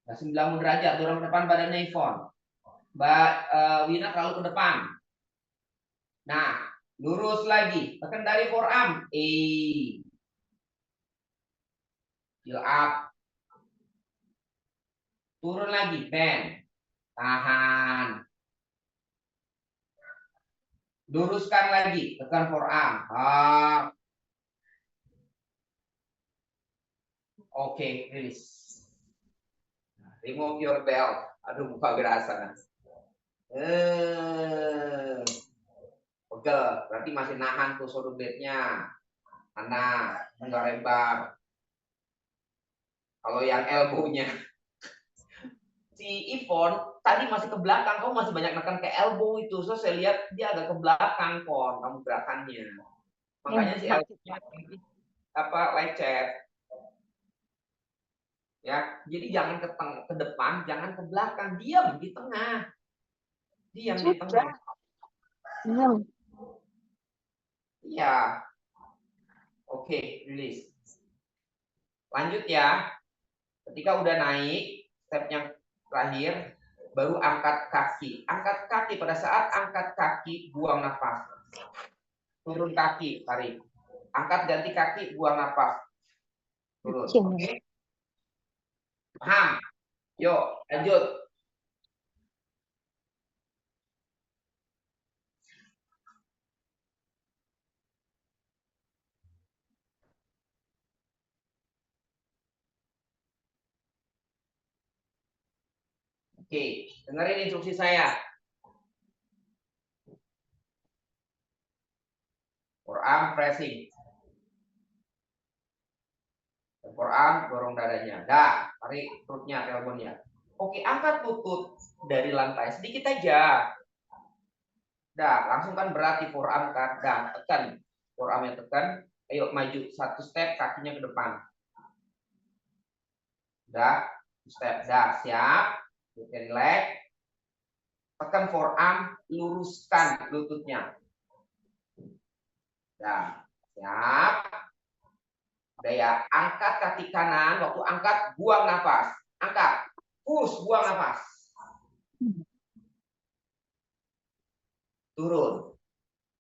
Nah, 90 derajat, dorong ke depan badannya Ivon. Mbak Wina terlalu ke depan. Nah, lurus lagi. Tekan dari forearm. Heel up. Turun lagi, bend. Tahan. Luruskan lagi, tekan forearm. Oke, release. Remove your belt. Aduh, buka gerasa. Pegel, berarti masih nahan tuh shoulder blade-nya. Mana, enggak lebar. Kalau yang elbow-nya si Ivon tadi masih ke belakang, kamu masih banyak nekan ke elbow itu. So saya lihat dia agak ke belakang kon kamu gerakannya. Makanya si elbow-nya lecet. Ya, jadi jangan ke depan, jangan ke belakang, diam di tengah. Diam di tengah. Diam. Iya. Oke, release. Lanjut ya. Ketika udah naik, step yang terakhir, baru angkat kaki. Angkat kaki, pada saat angkat kaki, buang nafas. Turun kaki, tarik. Angkat ganti kaki, buang nafas. Turun. Oke? Paham? Yuk, lanjut. Oke, dengerin instruksi saya. Forearm pressing. Forearm dorong dadanya. Dah, tarik perutnya, tailbone-nya. Oke, angkat lutut dari lantai sedikit aja. Dah, langsung kan berat di forearm kan. Dah, tekan. Forearmnya tekan. Ayo maju satu step, kakinya ke depan. Dah, step. Dah, siap. Relax. Tekan forearm, luruskan lututnya. Dah, siap. Udah ya, angkat kaki kanan. Waktu angkat, buang nafas. Angkat, push, buang nafas. Turun.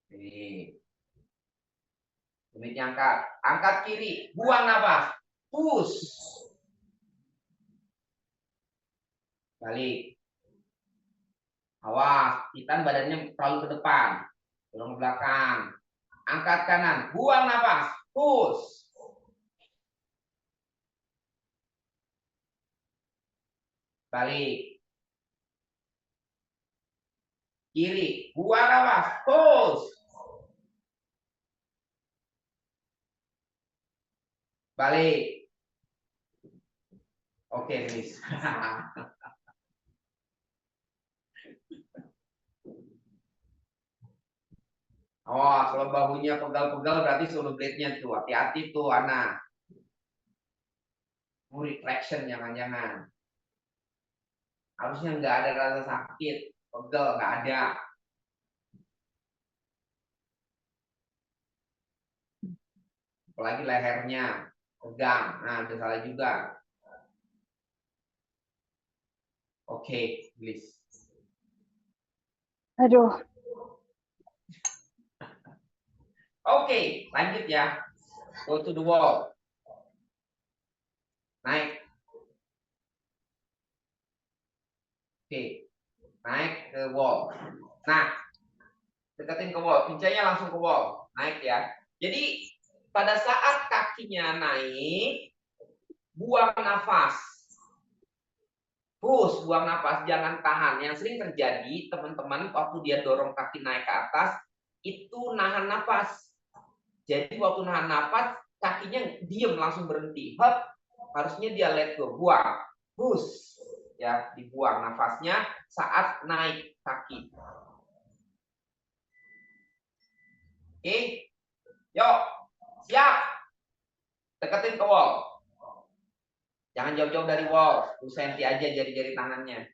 Ini. Limitnya angkat. Angkat kiri, buang nafas. Push. Balik. Awas, kita badannya terlalu ke depan. Dorong ke belakang. Angkat kanan, buang nafas. Push. Balik. Kiri, buang nafas. Push. Balik. Oke, Miss. Oh, kalau bahunya pegal-pegal berarti shoulder blade-nya tuh. Hati-hati tuh, anak. Mau retraction jangan-jangan. Harusnya nggak ada rasa sakit. Pegel, nggak ada. Apalagi lehernya. Pegang. Nah, itu salah juga. Oke, please. Aduh. Oke, lanjut ya. Go to the wall. Naik. Oke, naik ke wall. Nah, deketin ke wall. Pincanya langsung ke wall. Naik ya. Jadi, pada saat kakinya naik, buang nafas. Push, buang nafas, jangan tahan. Yang sering terjadi, teman-teman, waktu dia dorong kaki naik ke atas, itu nahan nafas. Jadi waktu nahan nafas, kakinya diem langsung berhenti. Hop, harusnya dia let go, buang. Push, ya, dibuang nafasnya saat naik kaki. Oke, yuk, siap. Deketin ke wall. Jangan jauh-jauh dari wall, 2 cm aja jari-jari tangannya.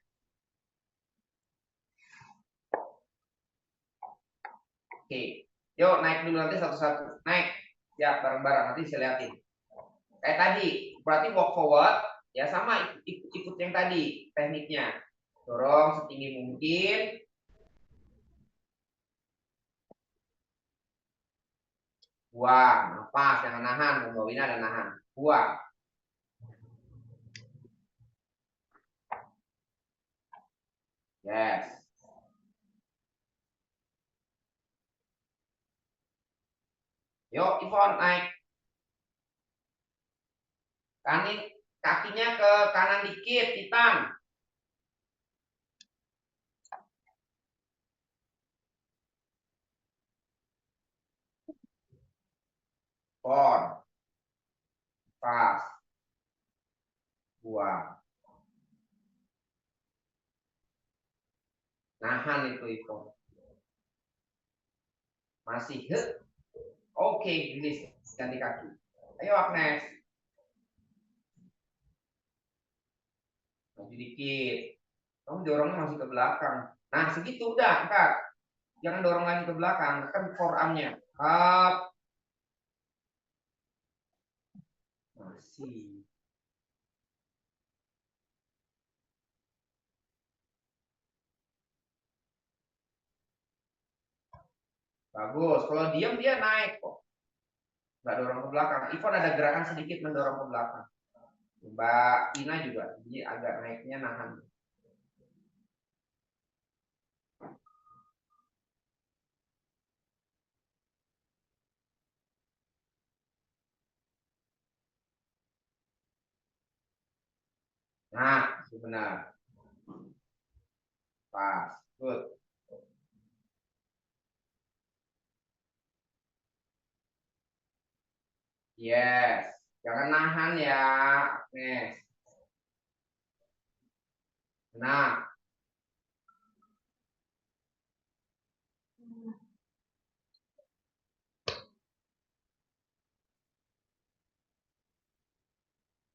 Oke, yuk naik dulu nanti satu-satu. Naik, ya bareng-bareng nanti saya liatin. Kayak tadi, berarti walk forward, ya sama ikut yang tadi tekniknya. Dorong setinggi mungkin. Buang, nafas, jangan nahan. Membawanya ada nahan. Buang. Yes. Yuk, Ivon naik. Kakinya ke kanan dikit, Titan. On. Pas. Buang. Nahan itu Ivon. Masih. Oke, rilis. Ganti kaki. Ayo Agnes. Maju dikit. Kamu dorongnya masih ke belakang. Nah, segitu udah, angkat. Jangan dorong lagi ke belakang, tekan forearmnya. Up. Masih. Bagus. Kalau diam dia naik kok. Nggak dorong ke belakang. Ivon ada gerakan sedikit mendorong ke belakang. Mbak Ina juga. Jadi agak naiknya nahan. Nah, benar. Pas. Good. Yes. Jangan nahan ya, Agnes. Nah.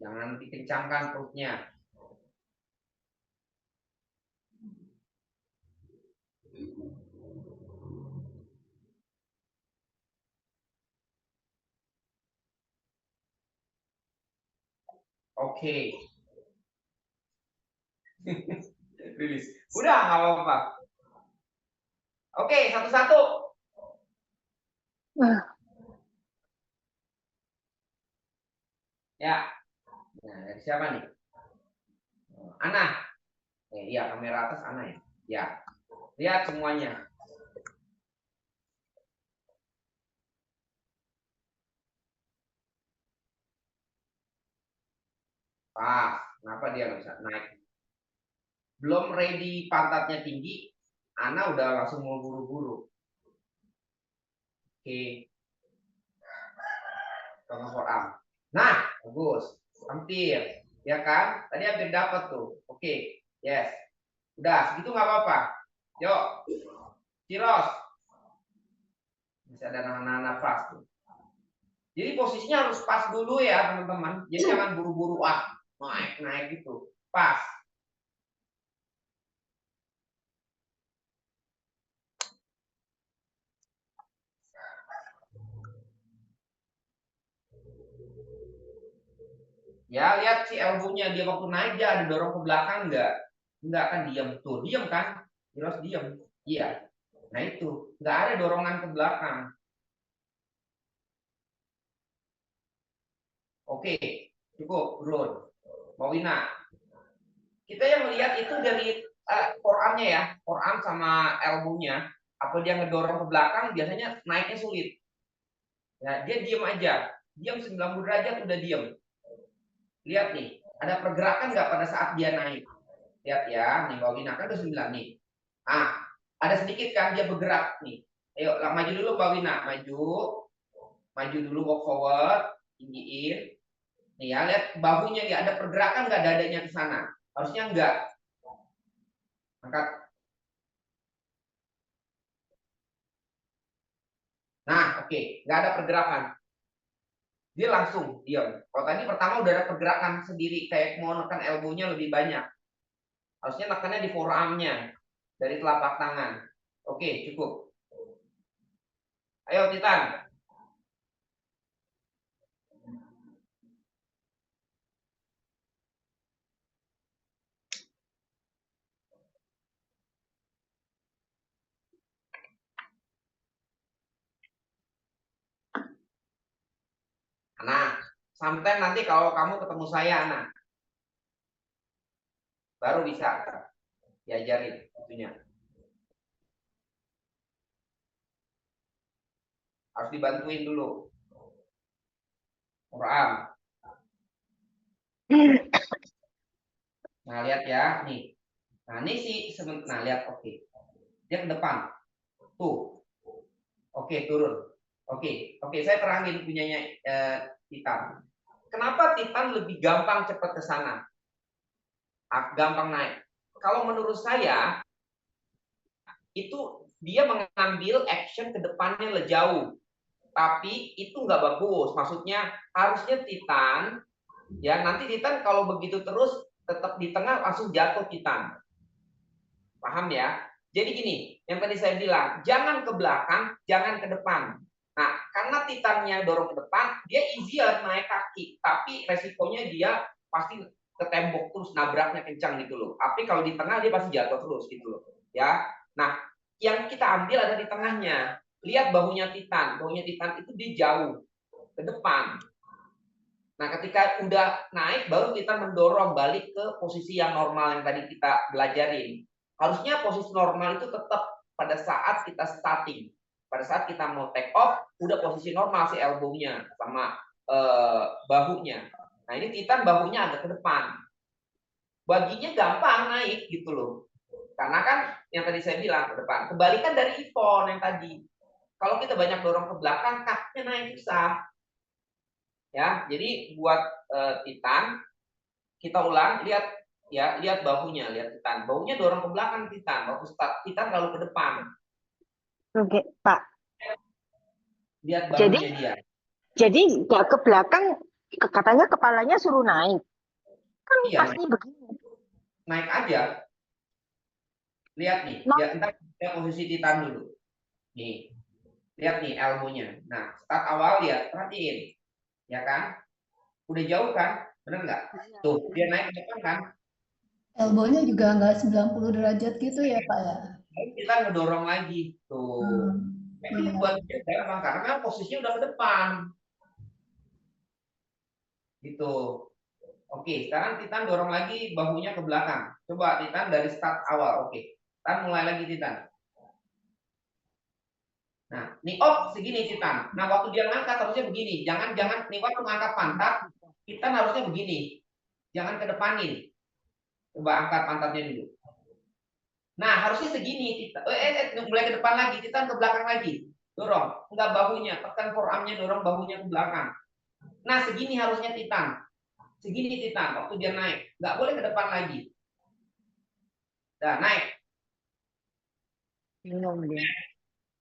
Jangan dikencangkan perutnya. Oke. Rilis. Udah, nggak apa-apa. Oke, satu-satu. Ya. Nah, dari siapa nih? Ana. Iya, kamera atas Ana ya. Ya. Lihat semuanya. Pas. Kenapa dia nggak bisa naik? Belum ready, pantatnya tinggi. Ana udah langsung mau buru-buru. Oke. Tengah forearm. Nah, bagus. Hampir. Ya kan? Tadi hampir dapat tuh. Oke. Yes. Udah, segitu nggak apa-apa. Yuk. Ciros. Masih ada nahan-nahan nafas tuh. Jadi posisinya harus pas dulu ya, teman-teman. Jadi jangan buru-buru naik gitu. Pas. Ya, lihat si elbow-nya dia waktu naik dia ada dorong ke belakang enggak? Enggak kan diam tuh. Diam kan? Terus diam. Iya. Nah itu, enggak ada dorongan ke belakang. Oke, cukup, Bro. Mbak Wina. Kita yang melihat itu dari forearm-nya ya, forearm sama elbow-nya. Apa dia ngedorong ke belakang biasanya naiknya sulit. Ya, dia diam aja. Diam 90 derajat udah diam. Lihat nih, ada pergerakan nggak pada saat dia naik? Lihat ya, nih Mbak Wina kan udah 9 nih. Ada sedikit kan dia bergerak nih. Ayo, maju dulu Mbak Wina, maju. Maju dulu, walk forward, tinggiin. Nih ya, lihat bahunya dia ada pergerakan nggak dadanya ke sana? Harusnya enggak. Angkat. Nah, oke, nggak ada pergerakan. Dia langsung diam. Kalau tadi pertama udah ada pergerakan sendiri, kayak mau nekan elbow-nya lebih banyak. Harusnya nekannya di forearm-nya dari telapak tangan. Oke, cukup. Ayo Titan. Nah, sampai nanti kalau kamu ketemu saya, Ana, baru bisa. Diajarin itunya. Harus dibantuin dulu. Quran. Nah, lihat ya, nih. Nah, ini sih nah lihat, oke. Dia ke depan. Tuh. Oke, turun. Oke, saya terangin punyanya Titan. Kenapa Titan lebih gampang cepat ke sana? Gampang naik. Kalau menurut saya itu dia mengambil action ke depannya lebih jauh. Tapi itu nggak bagus. Maksudnya harusnya Titan, ya nanti Titan kalau begitu terus tetap di tengah langsung jatuh Titan. Paham ya? Jadi gini, yang tadi saya bilang, jangan ke belakang, jangan ke depan. Nah, karena Titannya dorong ke depan, dia easier naik kaki, tapi resikonya dia pasti ke tembok terus, nabraknya kencang gitu loh. Tapi kalau di tengah dia pasti jatuh terus gitu loh. Ya. Nah, yang kita ambil ada di tengahnya. Lihat bahunya Titan itu dia jauh ke depan. Nah, ketika udah naik, baru kita mendorong balik ke posisi yang normal yang tadi kita belajarin. Harusnya posisi normal itu tetap pada saat kita starting. Pada saat kita mau take off, udah posisi normal si elbow-nya sama bahunya. Nah, ini Titan bahunya agak ke depan. Baginya gampang naik gitu loh. Karena kan yang tadi saya bilang ke depan. Kebalikan dari Ivon yang tadi. Kalau kita banyak dorong ke belakang, kakinya naik susah. Ya, jadi buat Titan kita ulang, lihat ya, lihat bahunya, lihat Titan. Bahunya dorong ke belakang Titan, bahu Titan lalu ke depan. Oke, Pak. Lihat Jadi bahunya dia. jadi nggak ke belakang, katanya kepalanya suruh naik. Kan Iya, pasti begini. naik aja. Lihat nih, Nah, ya entar lihat posisi Titan dulu. Nih. Lihat nih elbow-nya. Nah, start awal lihat, perhatiin. Ya kan? Udah jauh kan? Bener nggak? Tuh, dia naik ke depan kan? Elbow-nya juga nggak 90 derajat gitu ya, Pak ya? Lalu kita ngedorong lagi. Tuh. Memang Iya. buat dia gampang karena kan posisinya udah ke depan. Gitu. Oke, sekarang Titan dorong lagi bahunya ke belakang. Coba Titan dari start awal. Oke. Titan mulai lagi Titan. Nah, nih segini Titan. Nah, waktu dia ngangkat harusnya begini. Jangan nih waktu ngangkat pantat, Titan harusnya begini. Jangan ke depanin. Coba angkat pantatnya dulu. Nah, harusnya segini. Mulai ke depan lagi. Titan ke belakang lagi. Dorong. Enggak bahunya. Tekan forearmnya, dorong bahunya ke belakang. Nah, segini harusnya Titan. Segini Titan. Waktu dia naik. Nggak boleh ke depan lagi. Nah, naik.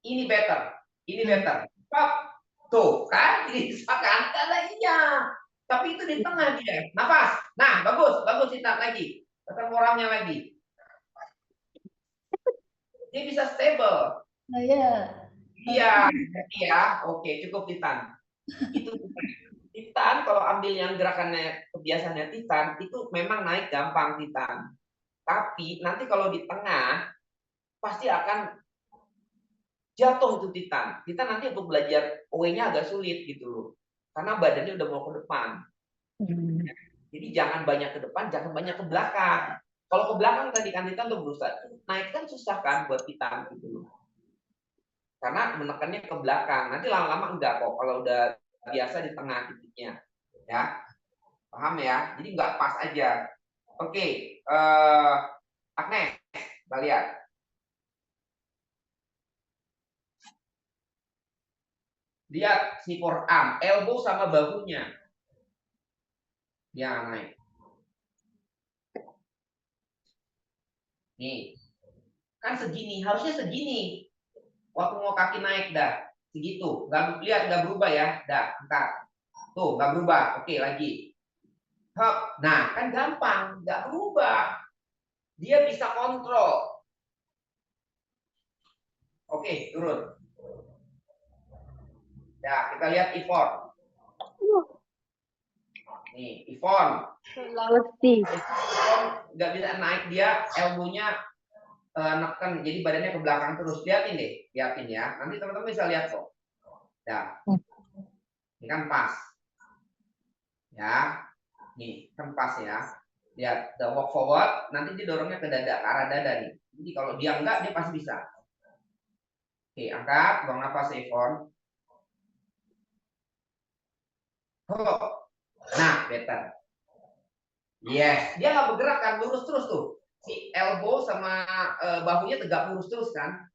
Ini better. Ini better. Stop. Tuh, kan? Bisa kan? Karena iya. Tapi itu di tengah dia. Nafas. Nah, bagus. Bagus Titan lagi. Tekan forearmnya lagi. Dia bisa stable. Nah, ya. Iya, ya. Oke, cukup Titan. Itu Titan kalau ambil yang gerakannya kebiasaannya Titan itu memang naik gampang Titan. Tapi nanti kalau di tengah pasti akan jatuh itu Titan. Titan nanti untuk belajar OE-nya agak sulit gitu loh. Karena badannya udah mau ke depan. Jadi jangan banyak ke depan, jangan banyak ke belakang. Kalau ke belakang tadi kan Titan tuh berusaha naik kan susah kan buat Titan gitu loh. Karena menekannya ke belakang. Nanti lama-lama enggak kok kalau udah biasa di tengah titiknya. Ya. Paham ya? Jadi nggak pas aja. Oke, Agnes, kita lihat. Lihat si forearm, elbow sama bahunya. Ya, naik. Nih, kan segini, harusnya segini. Waktu mau kaki naik dah, segitu. Nggak lihat, nggak berubah ya. Dah, angkat. Tuh, nggak berubah. Oke, lagi. Hop. Nah, kan gampang, nggak berubah. Dia bisa kontrol. Oke, turun. Ya, kita lihat Ivon. Nih, Ivon. Sulawesi. Ivon nggak bisa naik dia, elbow-nya neken, jadi badannya ke belakang terus. Lihatin deh, lihatin ya. Nanti teman-teman bisa lihat kok. Ya, ini kan pas. Ya, nih kan pas ya. Lihat, the walk forward, nanti dia dorongnya ke dada, ke arah dada nih. Jadi kalau dia enggak, dia pasti bisa. Oke, angkat, buang nafas, Evon. Oh. Nah, better. Yes, dia nggak bergerak kan, lurus terus tuh. Si elbow sama bahunya tegak lurus terus kan.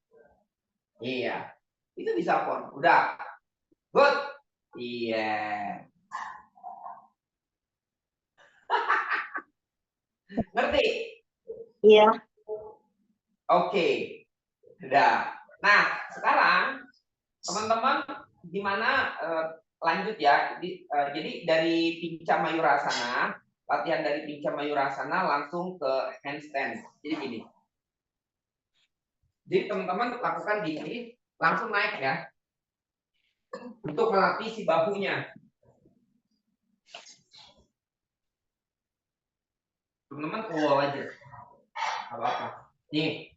Iya, itu bisa pon. Udah, good. Iya. Ngerti? Iya. Oke. Udah. Nah, sekarang teman-teman gimana lanjut ya. Jadi dari Pinca Mayurasana, latihan dari Pinca Mayurasana langsung ke handstand. Jadi gini. Jadi teman-teman lakukan gini, langsung naik ya. Untuk melatih si bahunya. Teman-teman ke wall aja. Apa-apa. Nih.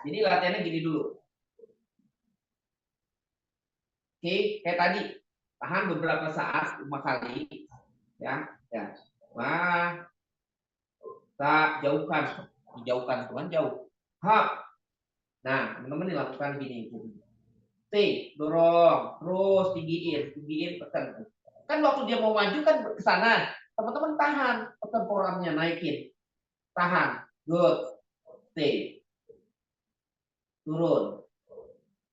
Jadi latihannya gini dulu. Oke, kayak tadi. Tahan beberapa saat, 5 kali. Ya. Wah. Tak jauhkan. Dijauhkan, Tuhan jauh. Ha. Nah, teman-teman dilakukan gini. T, dorong. Terus tinggiin, tekan. Kan waktu dia mau maju kan ke sana. Teman-teman tahan. Tekan forearmnya, naikin. Tahan. Good. Stay. Turun.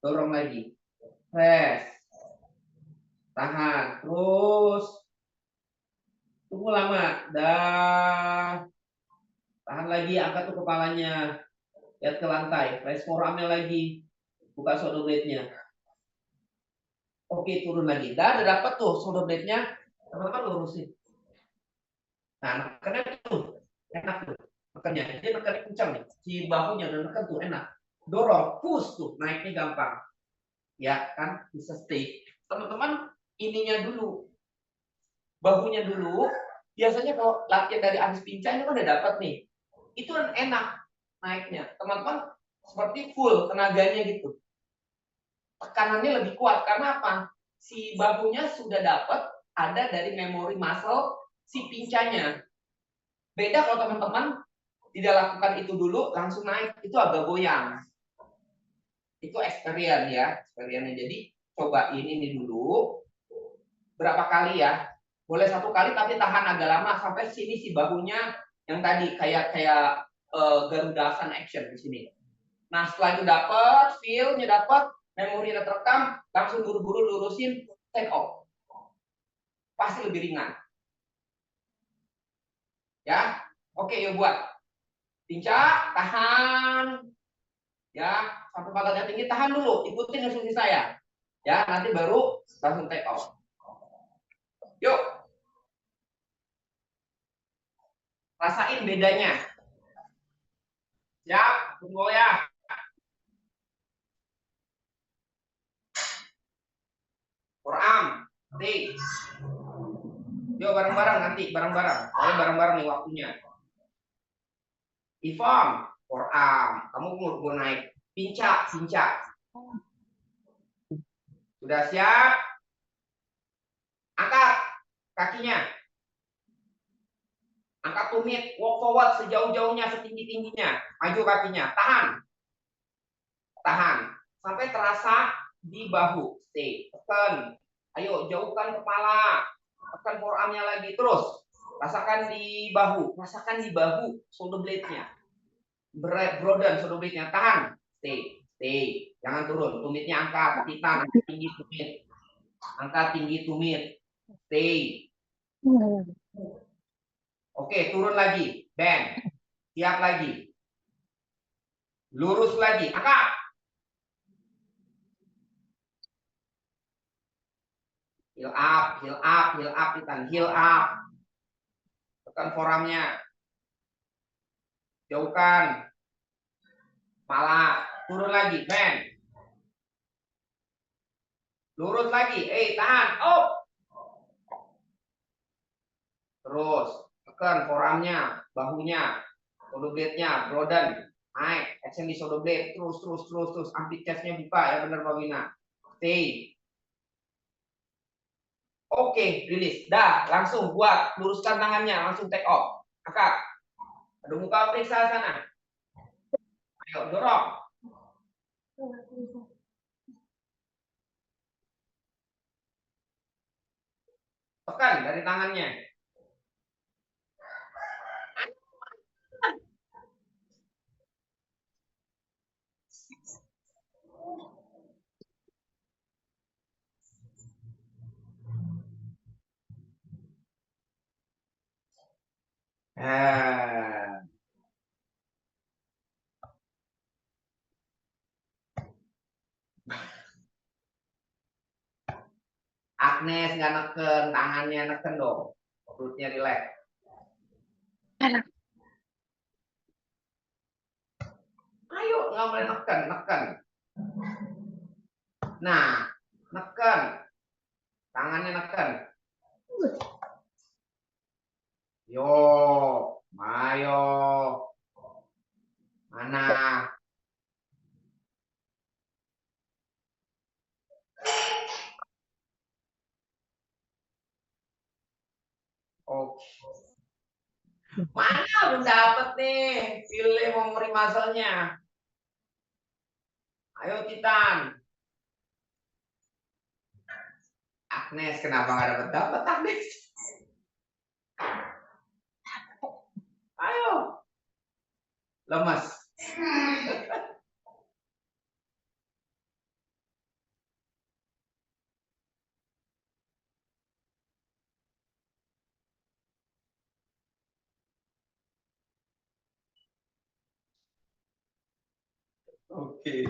Dorong lagi. Press. Tahan. Terus. Tunggu lama. Dah. Tahan lagi. Angkat tuh kepalanya. Lihat ke lantai. Press forearmnya lagi. Buka shoulder blade-nya. Oke, turun lagi. Dah, udah dapat tuh shoulder blade-nya. Teman-teman lurusin. Nah, karena itu enak tuh. Nekannya. Dia nekannya kencang nih. Si bahunya udah neken tuh enak. Dorong. Push tuh. Naiknya gampang. Ya kan? Bisa stay. Teman-teman ininya dulu. Bahunya dulu. Biasanya kalau latihan dari habis pincang itu kan udah dapat nih. Itu kan enak naiknya. Teman-teman seperti full tenaganya gitu. Tekanannya lebih kuat karena apa? Si bahunya sudah dapat ada dari memori muscle si pincanya. Beda kalau teman-teman tidak lakukan itu dulu langsung naik, itu agak goyang. Itu experience ya, experience. Jadi cobain ini dulu. Berapa kali ya? Boleh 1 kali tapi tahan agak lama sampai sini si bahunya yang tadi kayak Garudasan action di sini. Nah, setelah itu dapat, feel-nya dapat, memori udah terekam, langsung buru-buru lurusin, take off. Pasti lebih ringan. Ya. Oke, yuk buat. Pincak, tahan. Ya, sampai pantatnya tinggi, tahan dulu, ikutin instruksi saya. Ya, nanti baru langsung take off. Yuk. Rasain bedanya. Siap, tunggu ya. Forearm, nanti. Yuk bareng-bareng nanti, bareng-bareng. Soalnya bareng-bareng nih waktunya. Ifam, forearm. Kamu mau naik. Pincak. Sudah siap? Angkat kakinya. Angkat tumit, walk forward sejauh-jauhnya, setinggi-tingginya. Maju kakinya, tahan. Sampai terasa di bahu. Stay, tekan. Ayo, jauhkan kepala. Tekan forearmnya lagi, terus. Rasakan di bahu, shoulder blade-nya. Broaden shoulder blade-nya, tahan. Stay. Jangan turun, tumitnya angkat, kita tinggi tumit. Angkat tinggi tumit. Stay. Oke, turun lagi. Bend. Siap lagi. Lurus lagi. Angkat. Heel up. Heel up. Tekan forearmnya. Jauhkan. Kepala. Turun lagi. Bend. Lurus lagi. Tahan. Up. Terus. Tekan forearmnya, bahunya, shoulder blade-nya, broaden, naik, action di shoulder blade, terus, ambil chest-nya buka ya benar Pak Wina. Stay. Oke, rilis. Dah, langsung buat, luruskan tangannya, langsung take off. Angkat. Aduh, muka periksa sana. Ayo, dorong. Tekan dari tangannya. Agnes nggak neken, tangannya neken dong. Perutnya rileks. Ayo, nggak boleh neken, neken. Nah, neken. Tangannya neken. Yo, ayo. Mana? Oke. Mana belum dapat nih? Pilih memori muscle-nya. Ayo Titan. Agnes, kenapa nggak dapat Agnes? Ayo. Lemas. Oke.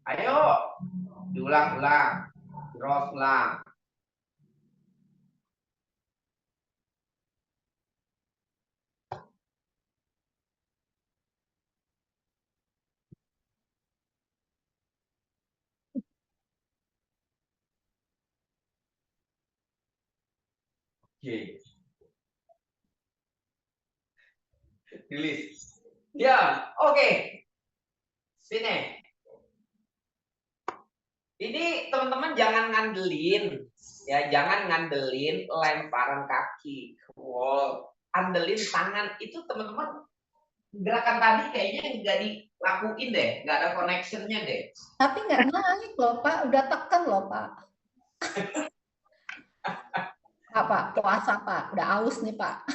Ayo. Diulang-ulang. Terus ulang. Oke. Rilis. Ya, oke. Sini. Ini teman-teman jangan ngandelin, ya jangan ngandelin lemparan kaki ke wall, andelin tangan itu teman-teman gerakan tadi kayaknya nggak dilakuin deh, nggak ada connectionnya deh. Tapi nggak naik loh Pak, udah tekan loh Pak. Pak, puasa Pak, udah aus nih Pak.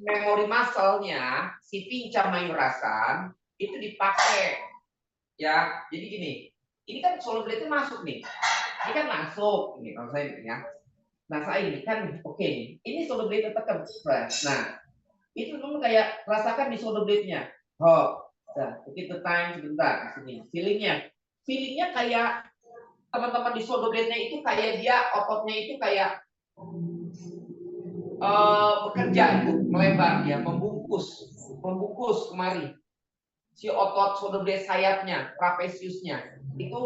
Memori muscle-nya si pinca mayurasan itu dipakai, ya. Jadi gini, ini kan shoulder blade-nya masuk nih. Ini kan masuk, ini kalau saya ya. Nah, saya ini kan oke nih. Ini shoulder blade tekan. Nah, itu dulu kayak rasakan di shoulder blade-nya. Oh, nah, begitu time sebentar di sini. Feelingnya kayak teman-teman di shoulder blade-nya itu kayak dia ototnya itu kayak bekerja itu melebar ya, membungkus kemari. Si otot shoulder blade sayapnya, trapeziusnya itu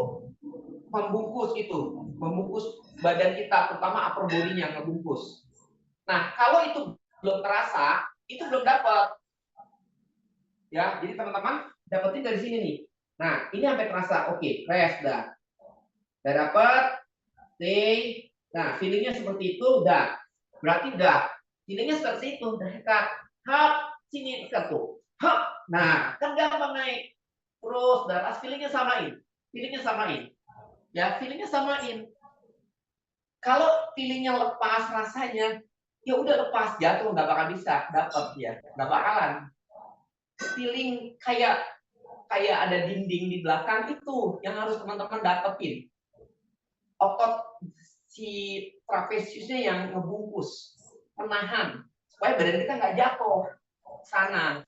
membungkus badan kita, terutama upper body-nya ngebungkus. Nah, kalau itu belum terasa, itu belum dapat. Ya, jadi teman-teman dapetin dari sini nih. Nah, ini sampai terasa. Oke, rest dah. Udah dapat. Stay. Nah, feelingnya seperti itu, udah. Berarti udah. Feelingnya seperti itu, udah dekat. Hap, sini dekat tuh. Hap. Nah, kan gampang naik. Terus, udah pas feelingnya samain. Ya, feelingnya samain. Kalau feelingnya lepas rasanya, ya udah lepas, jatuh nggak bakal bisa dapat ya, nggak bakalan. Feeling kayak ada dinding di belakang itu yang harus teman-teman dapetin. Otot si trapeziusnya yang ngebungkus, menahan supaya badan kita nggak jatuh sana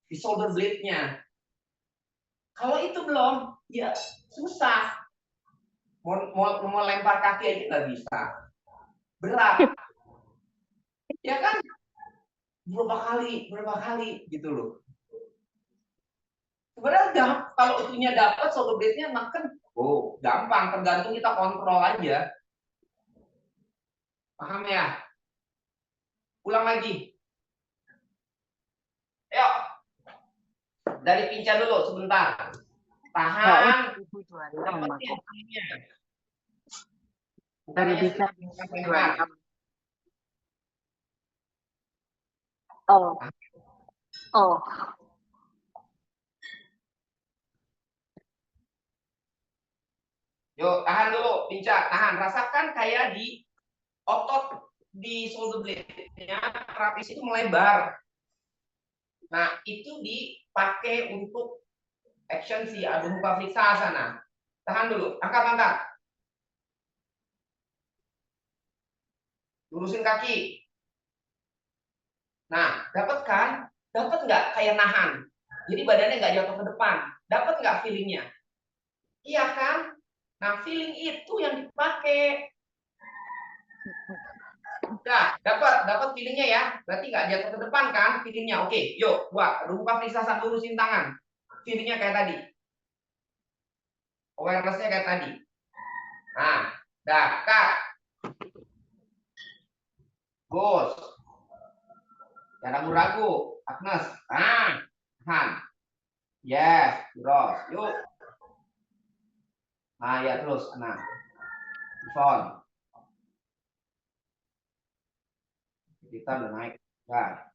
di shoulder blade-nya. Kalau itu belum, ya susah. Mau lempar kaki aja nggak bisa, berat. Ya kan? Berapa kali gitu loh. Sebenarnya kalau itunya dapat, shoulder blade-nya makan, gampang, tergantung kita kontrol aja. Paham ya? Ulang lagi. Ayo. dari pincang dulu sebentar. Nah, Tahan. 2026 Dapetin aku. feelingnya. Bukan Baru hanya bisa sekedar lempar. 2026. Oh, oh. Yuk, tahan dulu, pincang, tahan. Rasakan kayak di otot di shoulder blade-nya terapis itu melebar. Nah, itu dipakai untuk action si Adho Mukha Vriksasana. Tahan dulu, angkat. Lurusin kaki. Nah, dapat kan? Dapat nggak kayak nahan? Jadi badannya nggak jatuh ke depan. Dapat nggak feelingnya? Iya kan? Nah, feeling itu yang dipakai. Nah, dapat feelingnya ya. Berarti nggak jatuh ke depan kan feelingnya. Oke, yuk, buat rumah Vriksasana, lurusin tangan. Feelingnya kayak tadi. Awareness-nya kayak tadi. Nah, dah, Kak. Gus. Jangan ragu-ragu. Agnes. Han. Yes, terus. Yuk. Nah, ya terus. Nah, Ivon. Kita udah naik. Nah,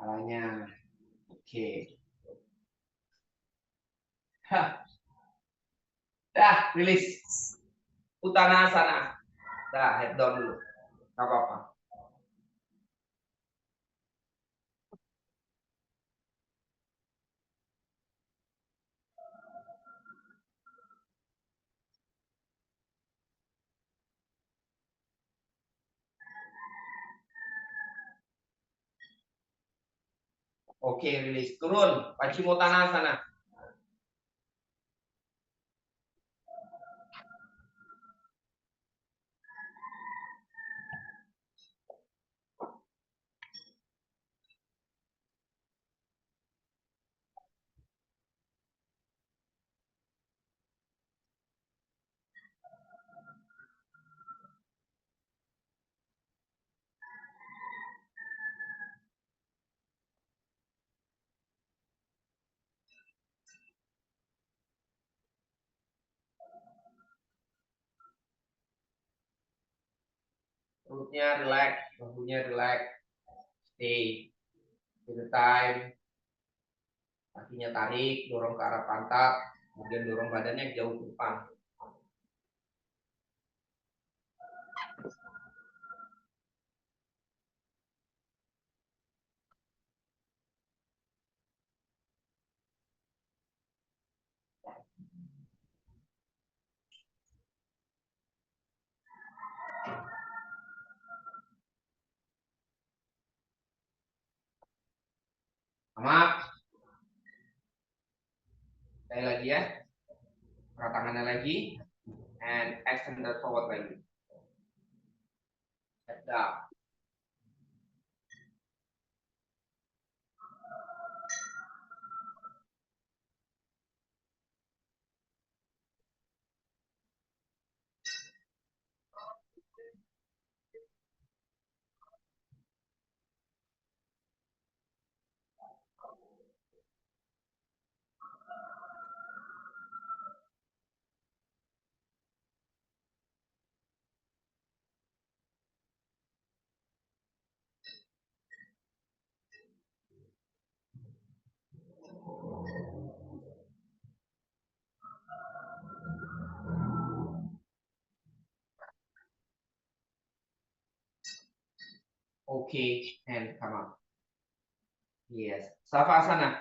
caranya. Oke. Hah. Dah, rilis. Uttanasana. Dah, head down dulu. Gak apa-apa. Oke, rilis. Turun. Paschimottanasana. Perutnya relax, bahunya relax. Stay. To the time. Kakinya tarik, dorong ke arah pantat, kemudian dorong badannya jauh ke depan. Sama. Sekali lagi ya. Angkat tangannya lagi. And extend the forward lagi. Head down. Okay, and come up. Yes. Savasana.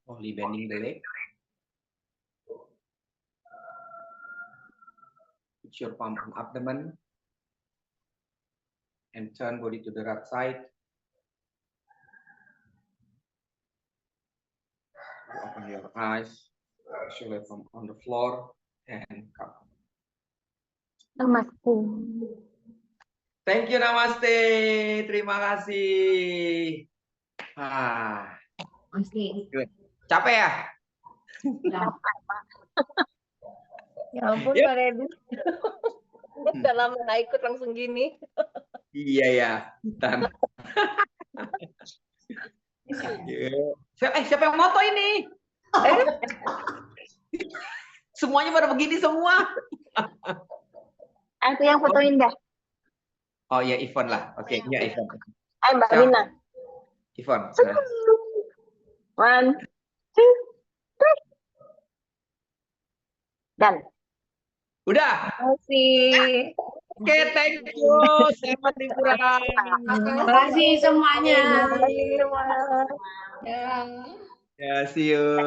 Slowly bending the leg. Put your palm on abdomen. And turn body to the right side. Open your eyes. Place your left arm on the floor and come. Namaste. Thank you, namaste. Terima kasih. Good. Capek ya? Ya ampun, Yuk. Pak Reddy. Udah lama nggak ikut langsung gini. Iya ya. Tan. Siapa yang moto ini? Semuanya pada begini semua. Aku yang fotoin dah. Oh ya, Ivon lah. Oke, ya Ivon. Ayo Mbak Siap. Lina. Ivon. 1, 2, 3. Dan. Terima Udah. kasih. Oke, thank you. Selamat liburan. Terima kasih semuanya. Terima kasih semua. Ya. Ya, see you.